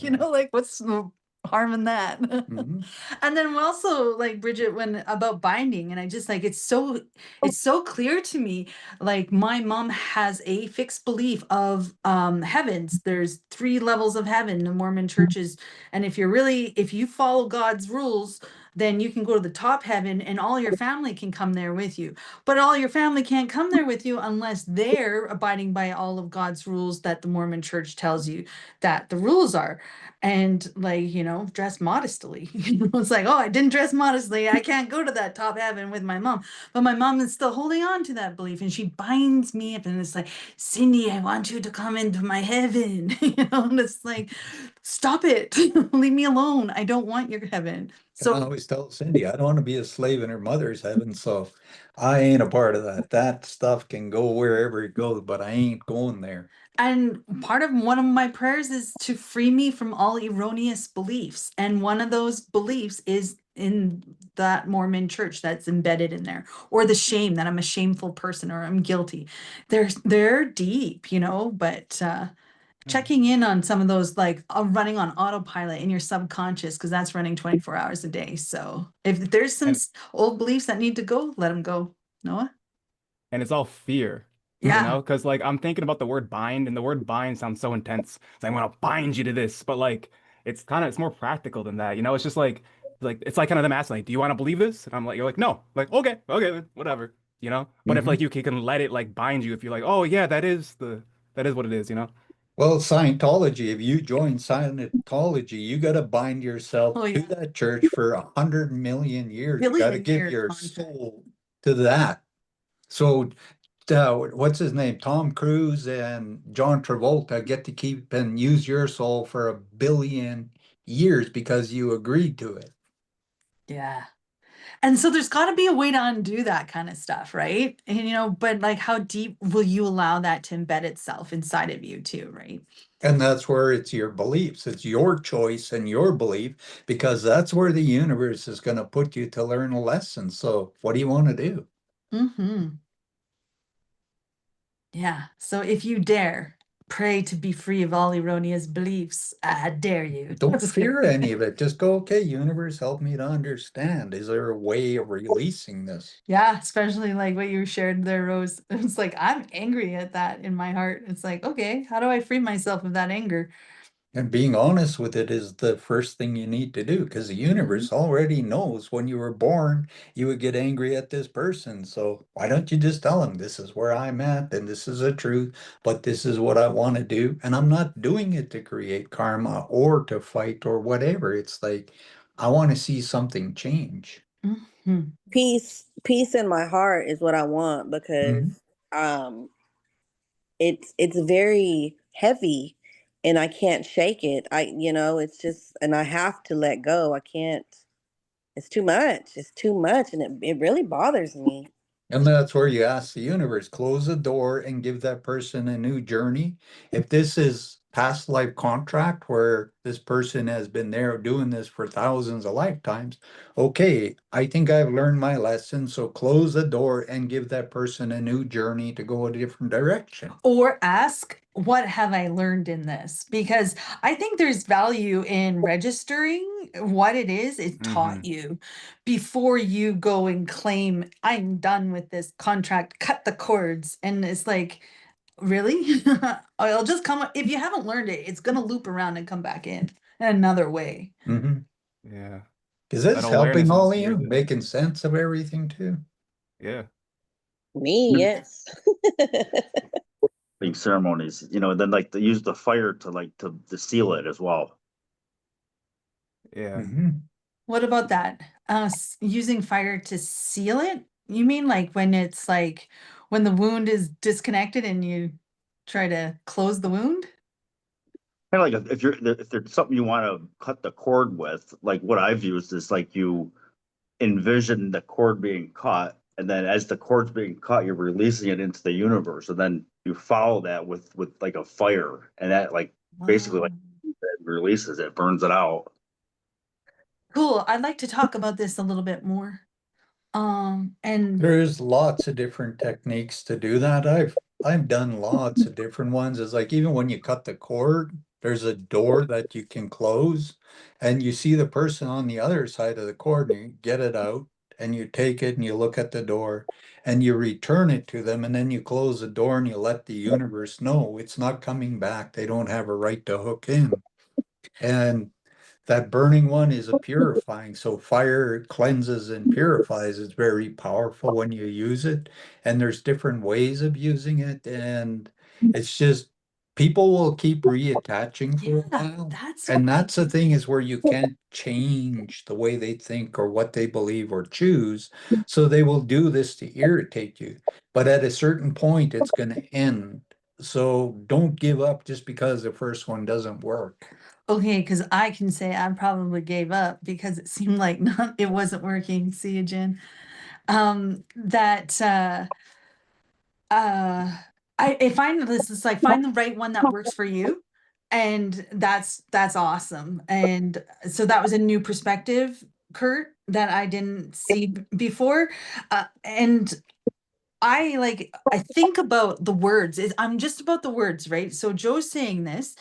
C: Like what's the harm in that?
B: Mhm.
C: And then also like Bridget, when about binding, and I just like it's so clear to me. Like my mom has a fixed belief of heavens. There's 3 levels of heaven in the Mormon churches, and if you follow God's rules, then you can go to the top heaven and all your family can come there with you. But all your family can't come there with you unless they're abiding by all of God's rules that the Mormon church tells you that the rules are. And like, dress modestly. It's like, oh, I didn't dress modestly. I can't go to that top heaven with my mom. But my mom is still holding on to that belief and she binds me up and it's like, Cindy, I want you to come into my heaven. And it's like, stop it. Leave me alone. I don't want your heaven.
B: And I
C: So
B: always tell Cindy, I don't want to be a slave in her mother's heaven, so I ain't a part of that. That stuff can go wherever it goes, but I ain't going there.
C: and part of one of my prayers is to free me from all erroneous beliefs. And one of those beliefs is in that Mormon church that's embedded in there, or the shame that I'm a shameful person or I'm guilty. They're deep, you know, but checking in on some of those, like running on autopilot in your subconscious, because that's running 24 hours a day. So if there's some
G: And-
C: old beliefs that need to go, let them go. Noah?
G: And it's all fear.
C: Yeah.
G: You know, because like I'm thinking about the word bind, and the word bind sounds so intense. It's like, I'm gonna bind you to this, but like it's more practical than that. You know, it's just like it's like kind of them asking, like, do you want to believe this? And I'm like, you're like, no, like, okay, then, whatever, you know. But if like you can let it like bind you, if you're like, oh yeah, that is what it is, you know.
B: Well, Scientology, if you join Scientology, you got to bind yourself
C: Oh,
B: to
C: yeah.
B: that church for 100 million years. You got to
C: Billion
B: give
C: year
B: your
C: contract.
B: soul to that. So, what's his name? Tom Cruise and John Travolta get to keep and use your soul for 1 billion years because you agreed to it.
C: Yeah. And so there's got to be a way to undo that kind of stuff, right? And you know, but like how deep will you allow that to embed itself inside of you too, right?
B: And that's where it's your beliefs. It's your choice and your belief, because that's where the universe is going to put you to learn a lesson. So, what do you want to do?
C: Mm-hmm. Yeah. So if you dare pray to be free of all erroneous beliefs, I dare you.
B: Don't
C: Just
B: fear
C: kidding.
B: any of it. Just go, okay, universe, help me to understand. Is there a way of releasing this?
C: Yeah, especially like what you shared there, Rose. It's like I'm angry at that in my heart. It's like, okay, how do I free myself of that anger?
B: And being honest with it is the first thing you need to do, because the universe already knows when you were born, you would get angry at this person. So why don't you just tell them this is where I'm at and this is the truth, but this is what I want to do. And I'm not doing it to create karma or to fight or whatever. It's like, I want to see something change.
C: Mhm.
J: Peace in my heart is what I want, because it's very heavy and I can't shake it. It's just, and I have to let go. I can't, it's too much. It's too much. And it really bothers me.
B: And that's where you ask the universe, close the door and give that person a new journey. If this is past life contract where this person has been there doing this for thousands of lifetimes, okay, I think I've learned my lesson. So close the door and give that person a new journey to go a different direction.
C: Or ask, what have I learned in this? Because I think there's value in registering what it is it taught you before you go and claim, I'm done with this contract, cut the cords. And it's like, really? It'll just come, if you haven't learned it, it's going to loop around and come back in another way.
B: Mm-hmm.
G: Yeah.
B: Is this
G: That
B: helping
G: awareness
B: all of
G: is
B: you,
G: worth it.
B: making sense of everything too?
G: Yeah.
J: Me, yes.
A: Being ceremonies, you know, and then like they use the fire to seal it as well.
G: Yeah.
B: Mhm.
C: What about that? Using fire to seal it? You mean like when it's like when the wound is disconnected and you try to close the wound?
A: Kind of like if there's something you want to cut the cord with, like what I've used is like you envision the cord being cut, and then as the cord's being cut, you're releasing it into the universe, and then you follow that with like a fire, and that like basically like it releases it, burns it out.
C: Cool. I'd like to talk about this a little bit more. And
B: There's lots of different techniques to do that. I've done lots of different ones. It's like even when you cut the cord, there's a door that you can close, and you see the person on the other side of the cord, and you get it out and you take it and you look at the door and you return it to them, and then you close the door and you let the universe know it's not coming back. They don't have a right to hook in. And that burning one is a purifying. So fire cleanses and purifies. It's very powerful when you use it. And there's different ways of using it. And it's just people will keep reattaching for a
C: yeah,
B: while.
C: that's
B: And
C: what I
B: that's the thing, is where you can't change the way they think or what they believe or choose. So they will do this to irritate you. But at a certain point, it's going to end. So don't give up just because the first one doesn't work.
C: Okay, because I can say I probably gave up because it seemed like it wasn't working. See you, Jen. That I find this is like find the right one that works for you, and that's awesome. And so that was a new perspective, Kurt, that I didn't see before. And I think about the words. I'm just about the words, right? So Joe's saying this,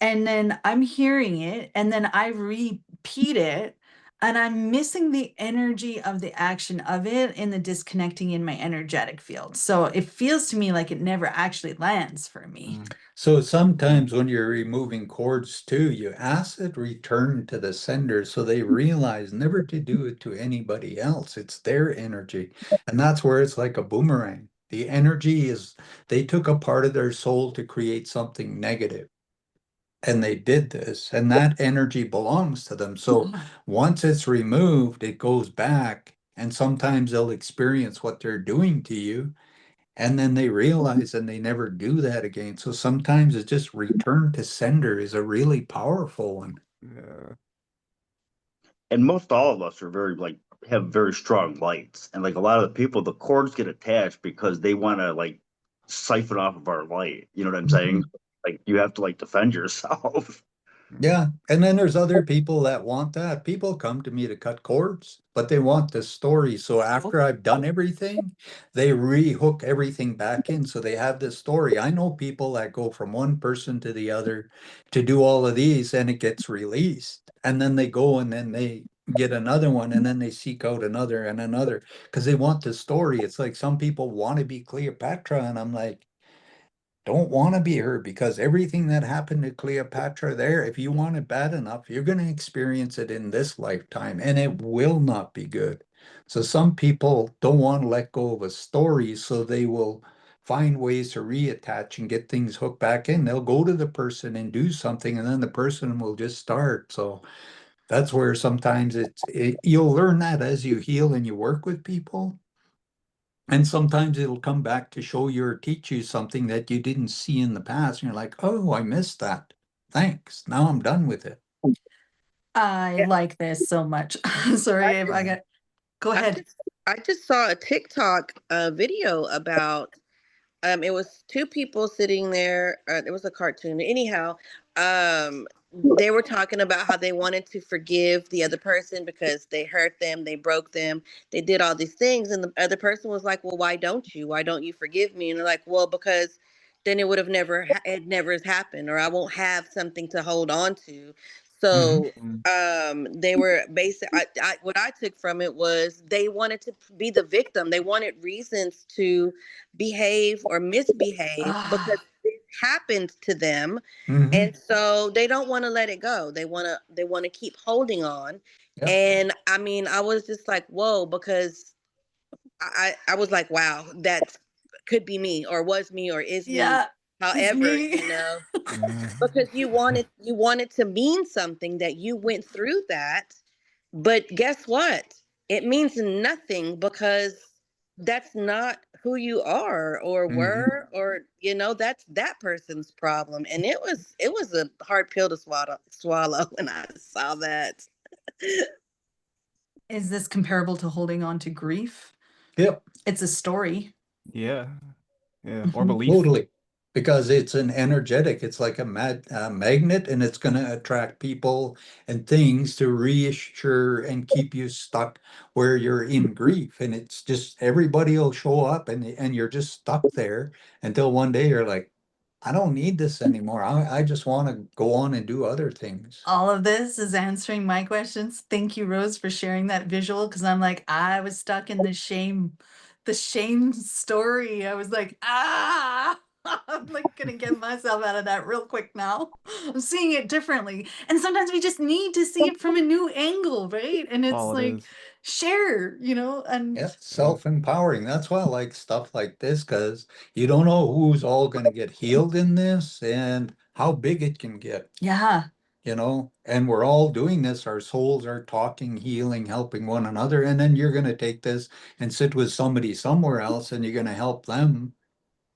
C: and then I'm hearing it, and then I repeat it, and I'm missing the energy of the action of it in the disconnecting in my energetic field. So it feels to me like it never actually lands for me.
B: So sometimes when you're removing cords too, you ask it return to the sender so they realize never to do it to anybody else. It's their energy. And that's where it's like a boomerang. The energy is, they took a part of their soul to create something negative. And they did this, and that energy belongs to them. So once it's removed, it goes back, and sometimes they'll experience what they're doing to you. And then they realize and they never do that again. So sometimes it's just return to sender is a really powerful one.
G: Yeah.
A: And most all of us are very like have very strong lights. And like a lot of the people, the cords get attached because they want to like siphon off of our light. You know what I'm saying? Like you have to like defend yourself.
B: Yeah. And then there's other people that want that. People come to me to cut cords, but they want the story. So after I've done everything, they re-hook everything back in. So they have this story. I know people that go from one person to the other to do all of these and it gets released. And then they go and then they get another one and then they seek out another and another because they want the story. It's like some people want to be Cleopatra. And I'm like, don't want to be her because everything that happened to Cleopatra there, if you want it bad enough, you're going to experience it in this lifetime and it will not be good. So some people don't want to let go of a story, so they will find ways to reattach and get things hooked back in. They'll go to the person and do something, and then the person will just start. So that's where sometimes you'll learn that as you heal and you work with people. And sometimes it'll come back to show you or teach you something that you didn't see in the past. And you're like, oh, I missed that. Thanks. Now I'm done with it.
C: I
J: Yeah.
C: like this so much. Sorry if I got, go ahead.
J: I just saw a TikTok video about it was two people sitting there. It was a cartoon. Anyhow, they were talking about how they wanted to forgive the other person because they hurt them, they broke them, they did all these things, and the other person was like, "Well, why don't you? Why don't you forgive me?" And they're like, "Well, because then it would have it never happened, or I won't have something to hold on to." So they were what I took from it was they wanted to be the victim. They wanted reasons to behave or misbehave because it happened to them. And so they don't want to let it go. They want to keep holding on.
B: Yep.
J: And I mean, I was just like, whoa, because I was like, wow, that could be me or was me or is me.
C: Yeah.
J: However, you know, because you wanted to mean something that you went through that, but guess what? It means nothing because that's not who you are or were, or you know, that's that person's problem. And it was a hard pill to swallow when I saw that.
C: Is this comparable to holding on to grief?
B: Yep.
C: It's a story.
G: Yeah. Yeah. Or belief.
B: Totally. Because it's an energetic, it's like a magnet, and it's going to attract people and things to reassure and keep you stuck where you're in grief. And it's just everybody will show up and you're just stuck there until one day you're like, I don't need this anymore. I just want to go on and do other things.
C: All of this is answering my questions. Thank you, Rose, for sharing that visual, because I'm like, I was stuck in the shame story. I was like, I'm like gonna get myself out of that real quick now. I'm seeing it differently. And sometimes we just need to see it from a new angle, right? And it's
G: All it
C: like
G: is.
C: share, you know, and
B: Yeah, self-empowering. That's why I like stuff like this, because you don't know who's all going to get healed in this and how big it can get,
C: yeah.
B: you know, and we're all doing this. Our souls are talking, healing, helping one another. And then you're going to take this and sit with somebody somewhere else and you're going to help them.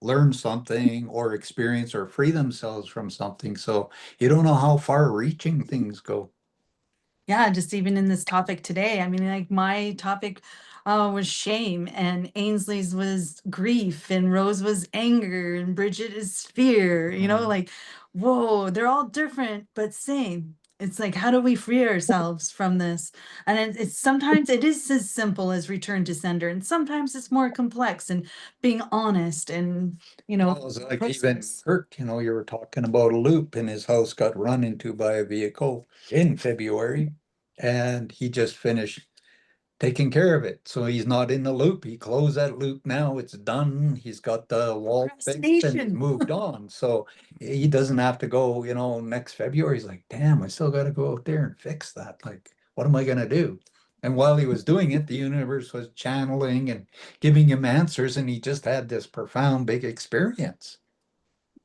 B: learn something or experience or free themselves from something. So you don't know how far reaching things go.
C: Yeah, just even in this topic today, I mean, like my topic was shame, and Ainsley's was grief, and Rose was anger, and Bridget is fear, you know,
B: Mhm.
C: like, whoa, they're all different, but same. It's like, how do we free ourselves from this? And it's sometimes it is as simple as return to sender, and sometimes it's more complex and being honest and, you know,
B: Well, it's like even
C: process.
B: Kirk, you know, you were talking about a loop and his house got run into by a vehicle in February. And he just finished taking care of it. So he's not in the loop. He closed that loop now. It's done. He's got the wall fixed and he's
C: Procrastination.
B: moved on. So he doesn't have to go, you know, next February. He's like, damn, I still got to go out there and fix that. Like, what am I going to do? And while he was doing it, the universe was channeling and giving him answers. And he just had this profound, big experience.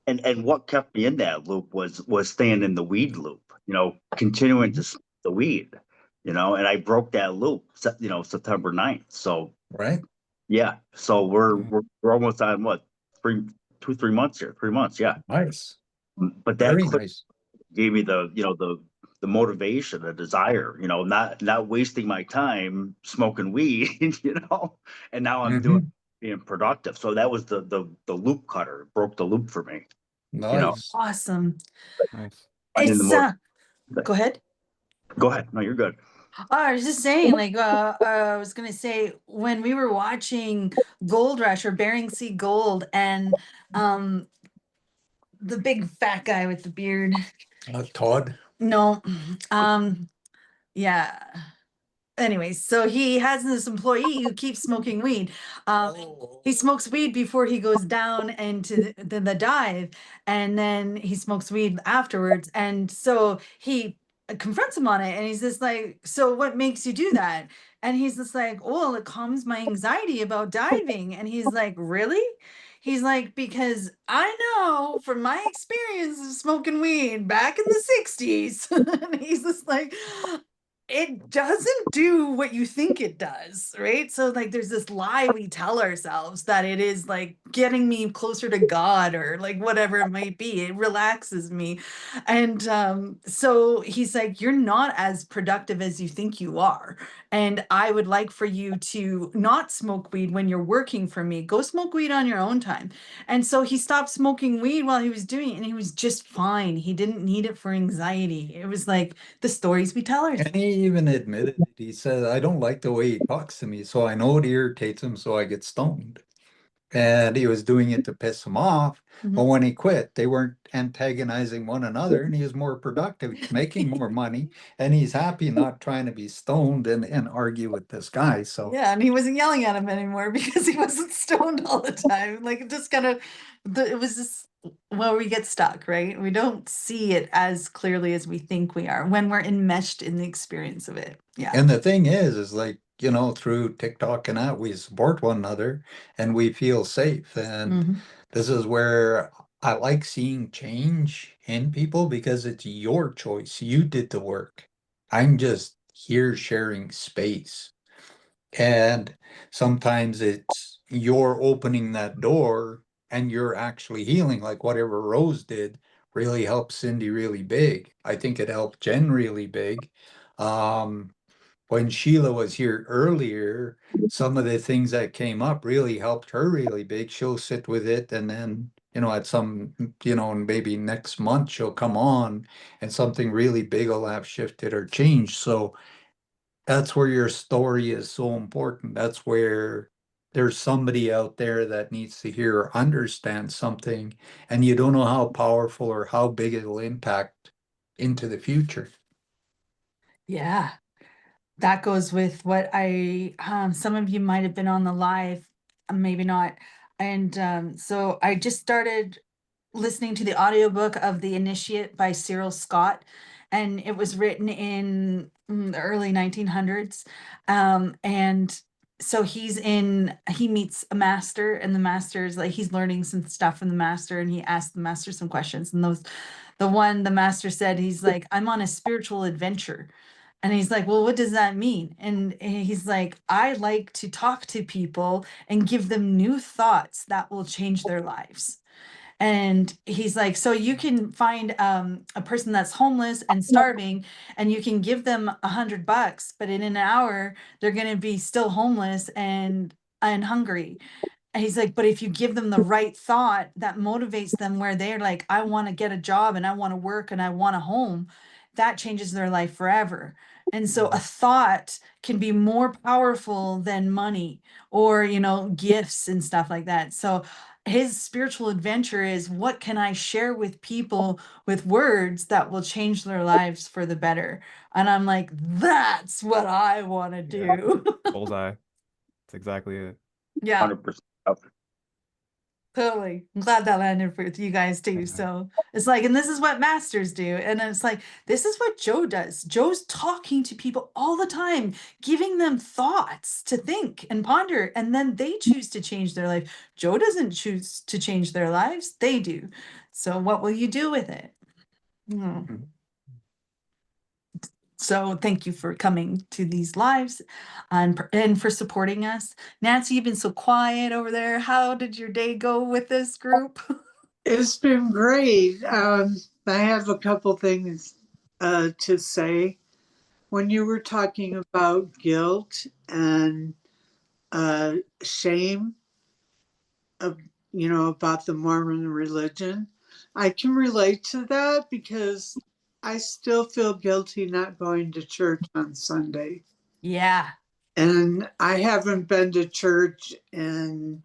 A: And what kept me in that loop was staying in the weed loop, you know, continuing to smoke the weed, you know, and I broke that loop, you know, September 9th. So
B: Right.
A: yeah, so we're almost on what, 3 months here, 3 months, yeah.
B: Nice.
A: But that
B: Very
A: clip
B: nice.
A: gave me the, you know, the motivation, the desire, you know, not wasting my time smoking weed, you know, and now I'm doing being productive. So that was the loop cutter, broke the loop for me, you know,
B: Nice.
C: Awesome.
G: Nice.
A: finding the
C: It's
A: more.
C: go ahead.
A: Go ahead. No, you're good.
C: Oh, I was just saying, like, I was gonna say when we were watching Gold Rush or Bering Sea Gold, and the big fat guy with the beard.
B: Todd.
C: No, yeah. Anyways, so he has this employee who keeps smoking weed. He smokes weed before he goes down into the dive, and then he smokes weed afterwards. And so he confronts him on it, and he's just like, "So what makes you do that?" And he's just like, "Oh, well, it calms my anxiety about diving." And he's like, "Really?" He's like, "Because I know from my experience of smoking weed back in the 60s." And he's just like, it doesn't do what you think it does, right? So like there's this lie we tell ourselves that it is like getting me closer to God or like whatever it might be. It relaxes me. And so he's like, you're not as productive as you think you are. And I would like for you to not smoke weed when you're working for me. Go smoke weed on your own time. And so he stopped smoking weed while he was doing it, and he was just fine. He didn't need it for anxiety. It was like the stories we tell ourselves.
B: And he even admitted it. He said, I don't like the way he talks to me, so I know it irritates him, so I get stoned. And he was doing it to piss him off. But when he quit, they weren't antagonizing one another, and he was more productive. He's making more money, and he's happy not trying to be stoned and argue with this guy. So
C: Yeah, and he wasn't yelling at him anymore because he wasn't stoned all the time. Like it just kind of, it was just where we get stuck, right? We don't see it as clearly as we think we are when we're enmeshed in the experience of it. Yeah.
B: and the thing is like, you know, through TikTok and that, we support one another and we feel safe. And
C: Mhm.
B: this is where I like seeing change in people because it's your choice. You did the work. I'm just here sharing space. And sometimes it's you're opening that door and you're actually healing, like whatever Rose did really helped Cindy really big. I think it helped Jen really big. Um, when Sheila was here earlier, some of the things that came up really helped her really big. She'll sit with it and then, you know, at some, you know, maybe next month she'll come on and something really big will have shifted or changed. So that's where your story is so important. That's where there's somebody out there that needs to hear or understand something, and you don't know how powerful or how big it'll impact into the future.
C: Yeah. That goes with what some of you might have been on the live, maybe not. And so I just started listening to the audiobook of The Initiate by Cyril Scott, and it was written in the early 1900s. And so he meets a master, and the master's like, he's learning some stuff from the master, and he asked the master some questions. And the master said, he's like, I'm on a spiritual adventure. And he's like, well, what does that mean? And he's like, I like to talk to people and give them new thoughts that will change their lives. And he's like, so you can find a person that's homeless and starving, and you can give them $100, but in an hour they're gonna be still homeless and hungry. And he's like, but if you give them the right thought that motivates them, where they're like, I want to get a job and I want to work and I want a home, that changes their life forever. And so a thought can be more powerful than money or, gifts and stuff like that. So his spiritual adventure is, what can I share with people with words that will change their lives for the better? And I'm like, that's what I want to
G: Yeah.
C: do.
G: Bullseye. That's exactly it.
C: Yeah.
A: 100%.
C: Totally. I'm glad that landed with you guys too.
G: Yeah.
C: So it's like, and this is what masters do. And it's like, this is what Joe does. Joe's talking to people all the time, giving them thoughts to think and ponder, and then they choose to change their life. Joe doesn't choose to change their lives, they do. So what will you do with it?
G: Mhm.
C: So thank you for coming to these lives and for supporting us. Nancy, you've been so quiet over there. How did your day go with this group?
D: It's been great. I have a couple things to say. When you were talking about guilt and shame, about the Mormon religion, I can relate to that because I still feel guilty not going to church on Sunday.
C: Yeah.
D: And I haven't been to church in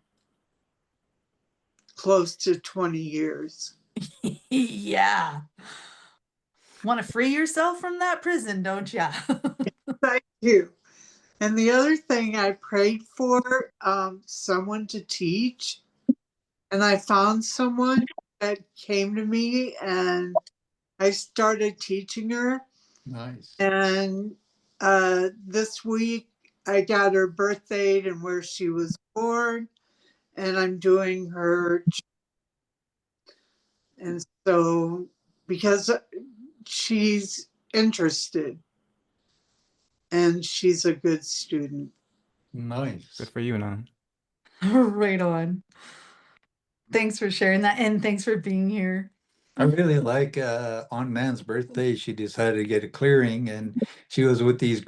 D: close to 20 years.
C: Yeah. Want to free yourself from that prison, don't ya?
D: I do. And the other thing, I prayed for someone to teach, and I found someone that came to me, and I started teaching her.
B: Nice.
D: And this week I got her birth date and where she was born, and I'm doing her. And so, because she's interested and she's a good student.
B: Nice.
G: Good for you, Nan.
C: Right on. Thanks for sharing that, and thanks for being here.
B: I really like on Nan's birthday, she decided to get a clearing, and she was with these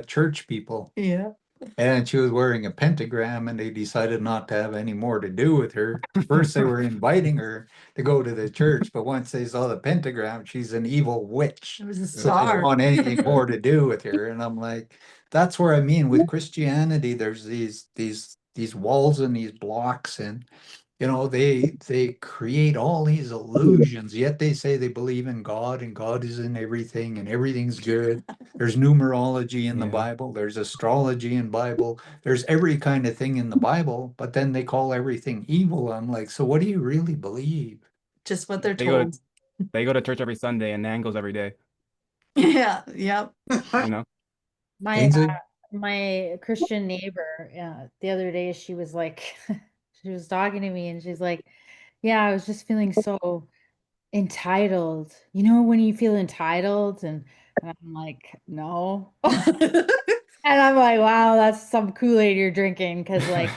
B: church people,
C: Yeah.
B: and she was wearing a pentagram, and they decided not to have any more to do with her. First, they were inviting her to go to the church, but once they saw the pentagram, she's an evil witch.
C: It was a
B: So they
C: star.
B: don't want anything more to do with her. And I'm like, that's where I mean with Christianity, there's these walls and these blocks, and they create all these illusions, yet they say they believe in God and God is in everything and everything's good. There's numerology in the
G: Yeah.
B: Bible, there's astrology in Bible, there's every kind of thing in the Bible, but then they call everything evil. I'm like, so what do you really believe?
C: Just what they're
G: They go to
C: told.
G: they go to church every Sunday, and Nan goes every day.
C: Yeah. Yep.
G: You know.
H: My
B: Ainsley?
H: my Christian neighbor, the other day, she was like, she was talking to me, and she's like, "Yeah, I was just feeling so entitled. You know when you feel entitled?" And I'm like, "No." And I'm like, "Wow, that's some Kool-Aid you're drinking," because like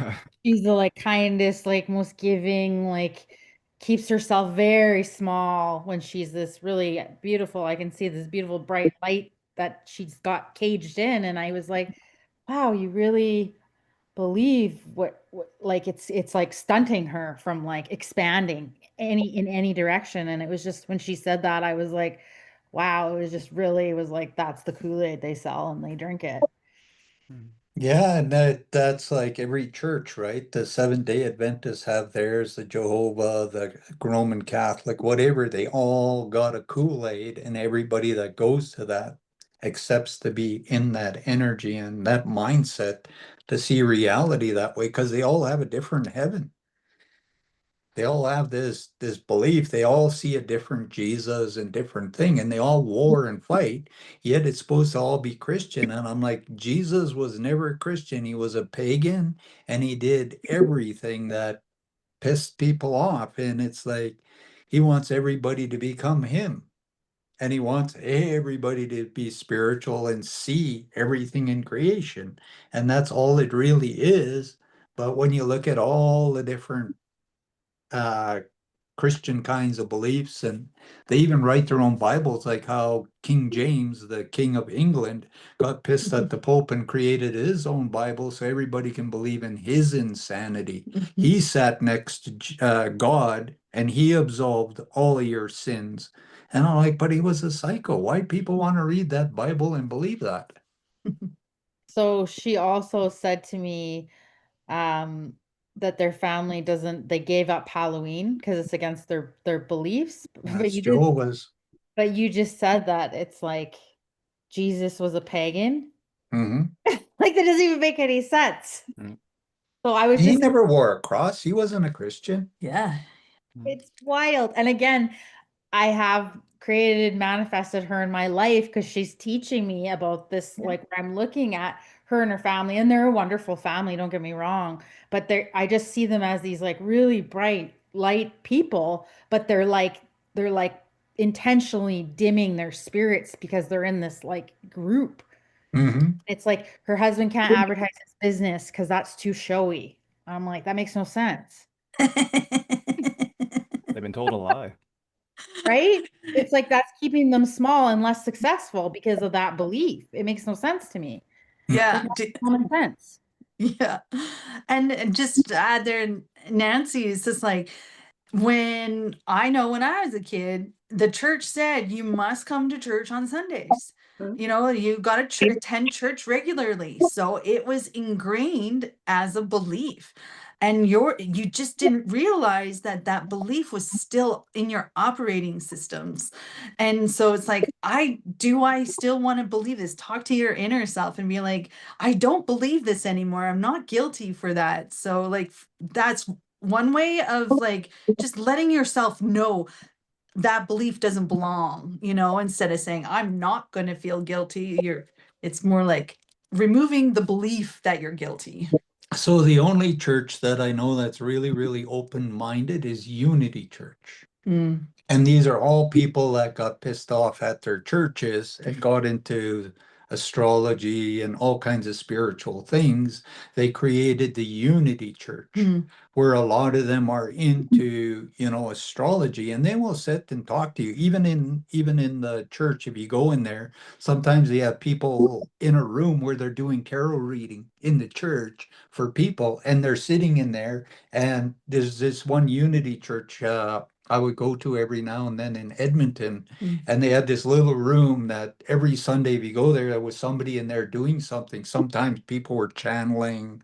H: she's the like kindest, like most giving, like keeps herself very small when she's this really beautiful. I can see this beautiful bright light that she's got caged in, and I was like, wow, you really believe what like it's like stunting her from like expanding in any direction. And it was just when she said that, I was like, wow, it was like that's the Kool-Aid they sell and they drink it.
B: Yeah, and that's like every church, right? The Seventh-day Adventists have theirs, the Jehovah, the Roman Catholic, whatever, they all got a Kool-Aid, and everybody that goes to that accepts to be in that energy and that mindset to see reality that way, because they all have a different heaven. They all have this belief, they all see a different Jesus and different thing, and they all war and fight, yet it's supposed to all be Christian. And I'm like, Jesus was never a Christian, he was a pagan, and he did everything that pissed people off. And it's like he wants everybody to become him. and he wants everybody to be spiritual and see everything in creation. And that's all it really is. But when you look at all the different Christian kinds of beliefs, and they even write their own Bibles, like how King James, the King of England, got pissed at the Pope and created his own Bible so everybody can believe in his insanity. He sat next to God and he absolved all of your sins. And I'm like, but he was a psycho. Why people want to read that Bible and believe that?
H: So she also said to me, that their family doesn't, they gave up Halloween because it's against their beliefs. But
B: That's
H: you did,
B: Jehovah's.
H: but you just said that it's like Jesus was a pagan.
B: Hmm.
H: Like that doesn't even make any sense.
G: Mm.
H: So I was
B: He
H: just,
B: never wore a cross. He wasn't a Christian.
C: Yeah.
H: it's wild. And again, I have created, manifested her in my life because she's teaching me about this, like where I'm looking at her and her family, and they're a wonderful family, don't get me wrong, but I just see them as these like really bright light people, but they're like intentionally dimming their spirits because they're in this like group.
B: Hmm.
H: It's like her husband can't advertise his business because that's too showy. I'm like, that makes no sense.
G: They've been told a lie.
H: Right? It's like that's keeping them small and less successful because of that belief. It makes no sense to me.
C: Yeah.
H: Common sense.
C: Yeah. And just to add there, Nancy, is just like when I was a kid, the church said you must come to church on Sundays. You know, you got to attend church regularly. So it was ingrained as a belief. And you just didn't realize that that belief was still in your operating systems. And so it's like, I still want to believe this? Talk to your inner self and be like, I don't believe this anymore. I'm not guilty for that. So like that's one way of like just letting yourself know that belief doesn't belong, instead of saying, I'm not going to feel guilty. It's more like removing the belief that you're guilty.
B: So the only church that I know that's really, really open-minded is Unity Church.
C: Mm.
B: And these are all people that got pissed off at their churches and got into astrology and all kinds of spiritual things. They created the Unity Church,
C: Mm.
B: where a lot of them are into, astrology, and they will sit and talk to you. Even in the church, if you go in there, sometimes they have people in a room where they're doing tarot reading in the church for people, and they're sitting in there. And there's this one Unity Church I would go to every now and then in Edmonton, and they had this little room that every Sunday if you go there was somebody in there doing something. Sometimes people were channeling,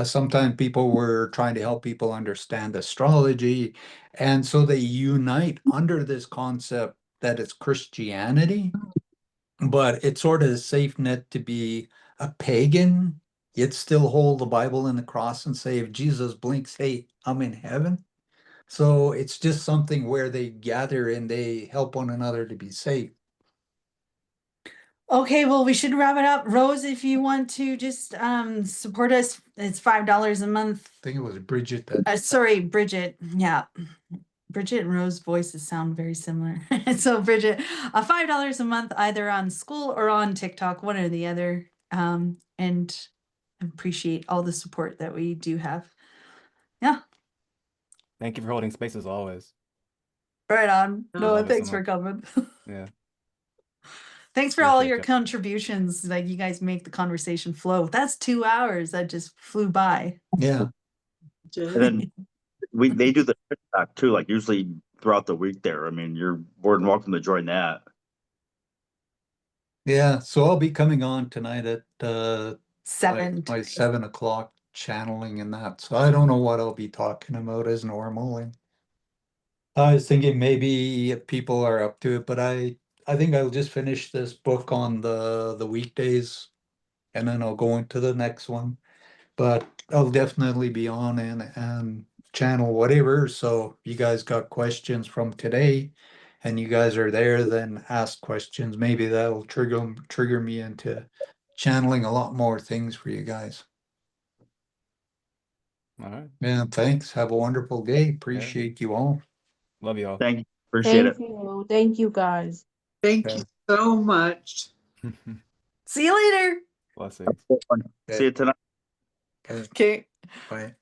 B: sometimes people were trying to help people understand astrology. And so they unite under this concept that it's Christianity, but it's sort of a safe net to be a pagan, yet still hold the Bible and the cross and say, if Jesus blinks, hey, I'm in heaven. So it's just something where they gather and they help one another to be safe.
C: Okay, well, we should wrap it up. Rose, if you want to just support us, it's $5 a month.
B: I think it was Bridget that.
C: Sorry, Bridget. Yeah. Bridget and Rose voices sound very similar. So Bridget, $5 a month, either on school or on TikTok, one or the other. And appreciate all the support that we do have. Yeah.
G: Thank you for holding space as always.
C: Right on.
G: I
C: Noah,
G: love it so
C: thanks for
G: much.
C: coming.
G: Yeah.
C: Thanks for all
G: Appreciate
C: your
G: ya.
C: contributions. Like you guys make the conversation flow. That's 2 hours that just flew by.
B: Yeah.
A: And then they do the TikTok too, like usually throughout the week there. I mean, you're more than welcome to join that.
B: Yeah. So I'll be coming on tonight at my 7 o'clock channeling and that. So I don't know what I'll be talking about as normal. And I was thinking maybe if people are up to it, but I think I'll just finish this book on the weekdays and then I'll go into the next one. But I'll definitely be on and channel whatever. So if you guys got questions from today and you guys are there, then ask questions. Maybe that'll trigger me into channeling a lot more things for you guys.
G: All right.
B: Yeah, thanks. Have a wonderful day. Appreciate you all.
G: Love you all.
A: Thank you. Appreciate it.
F: Thank you. Thank you, guys.
D: Thank
B: Okay.
D: you so much.
C: See you later.
G: Blessings.
A: See you tonight.
B: Okay.
C: Okay.
B: Bye.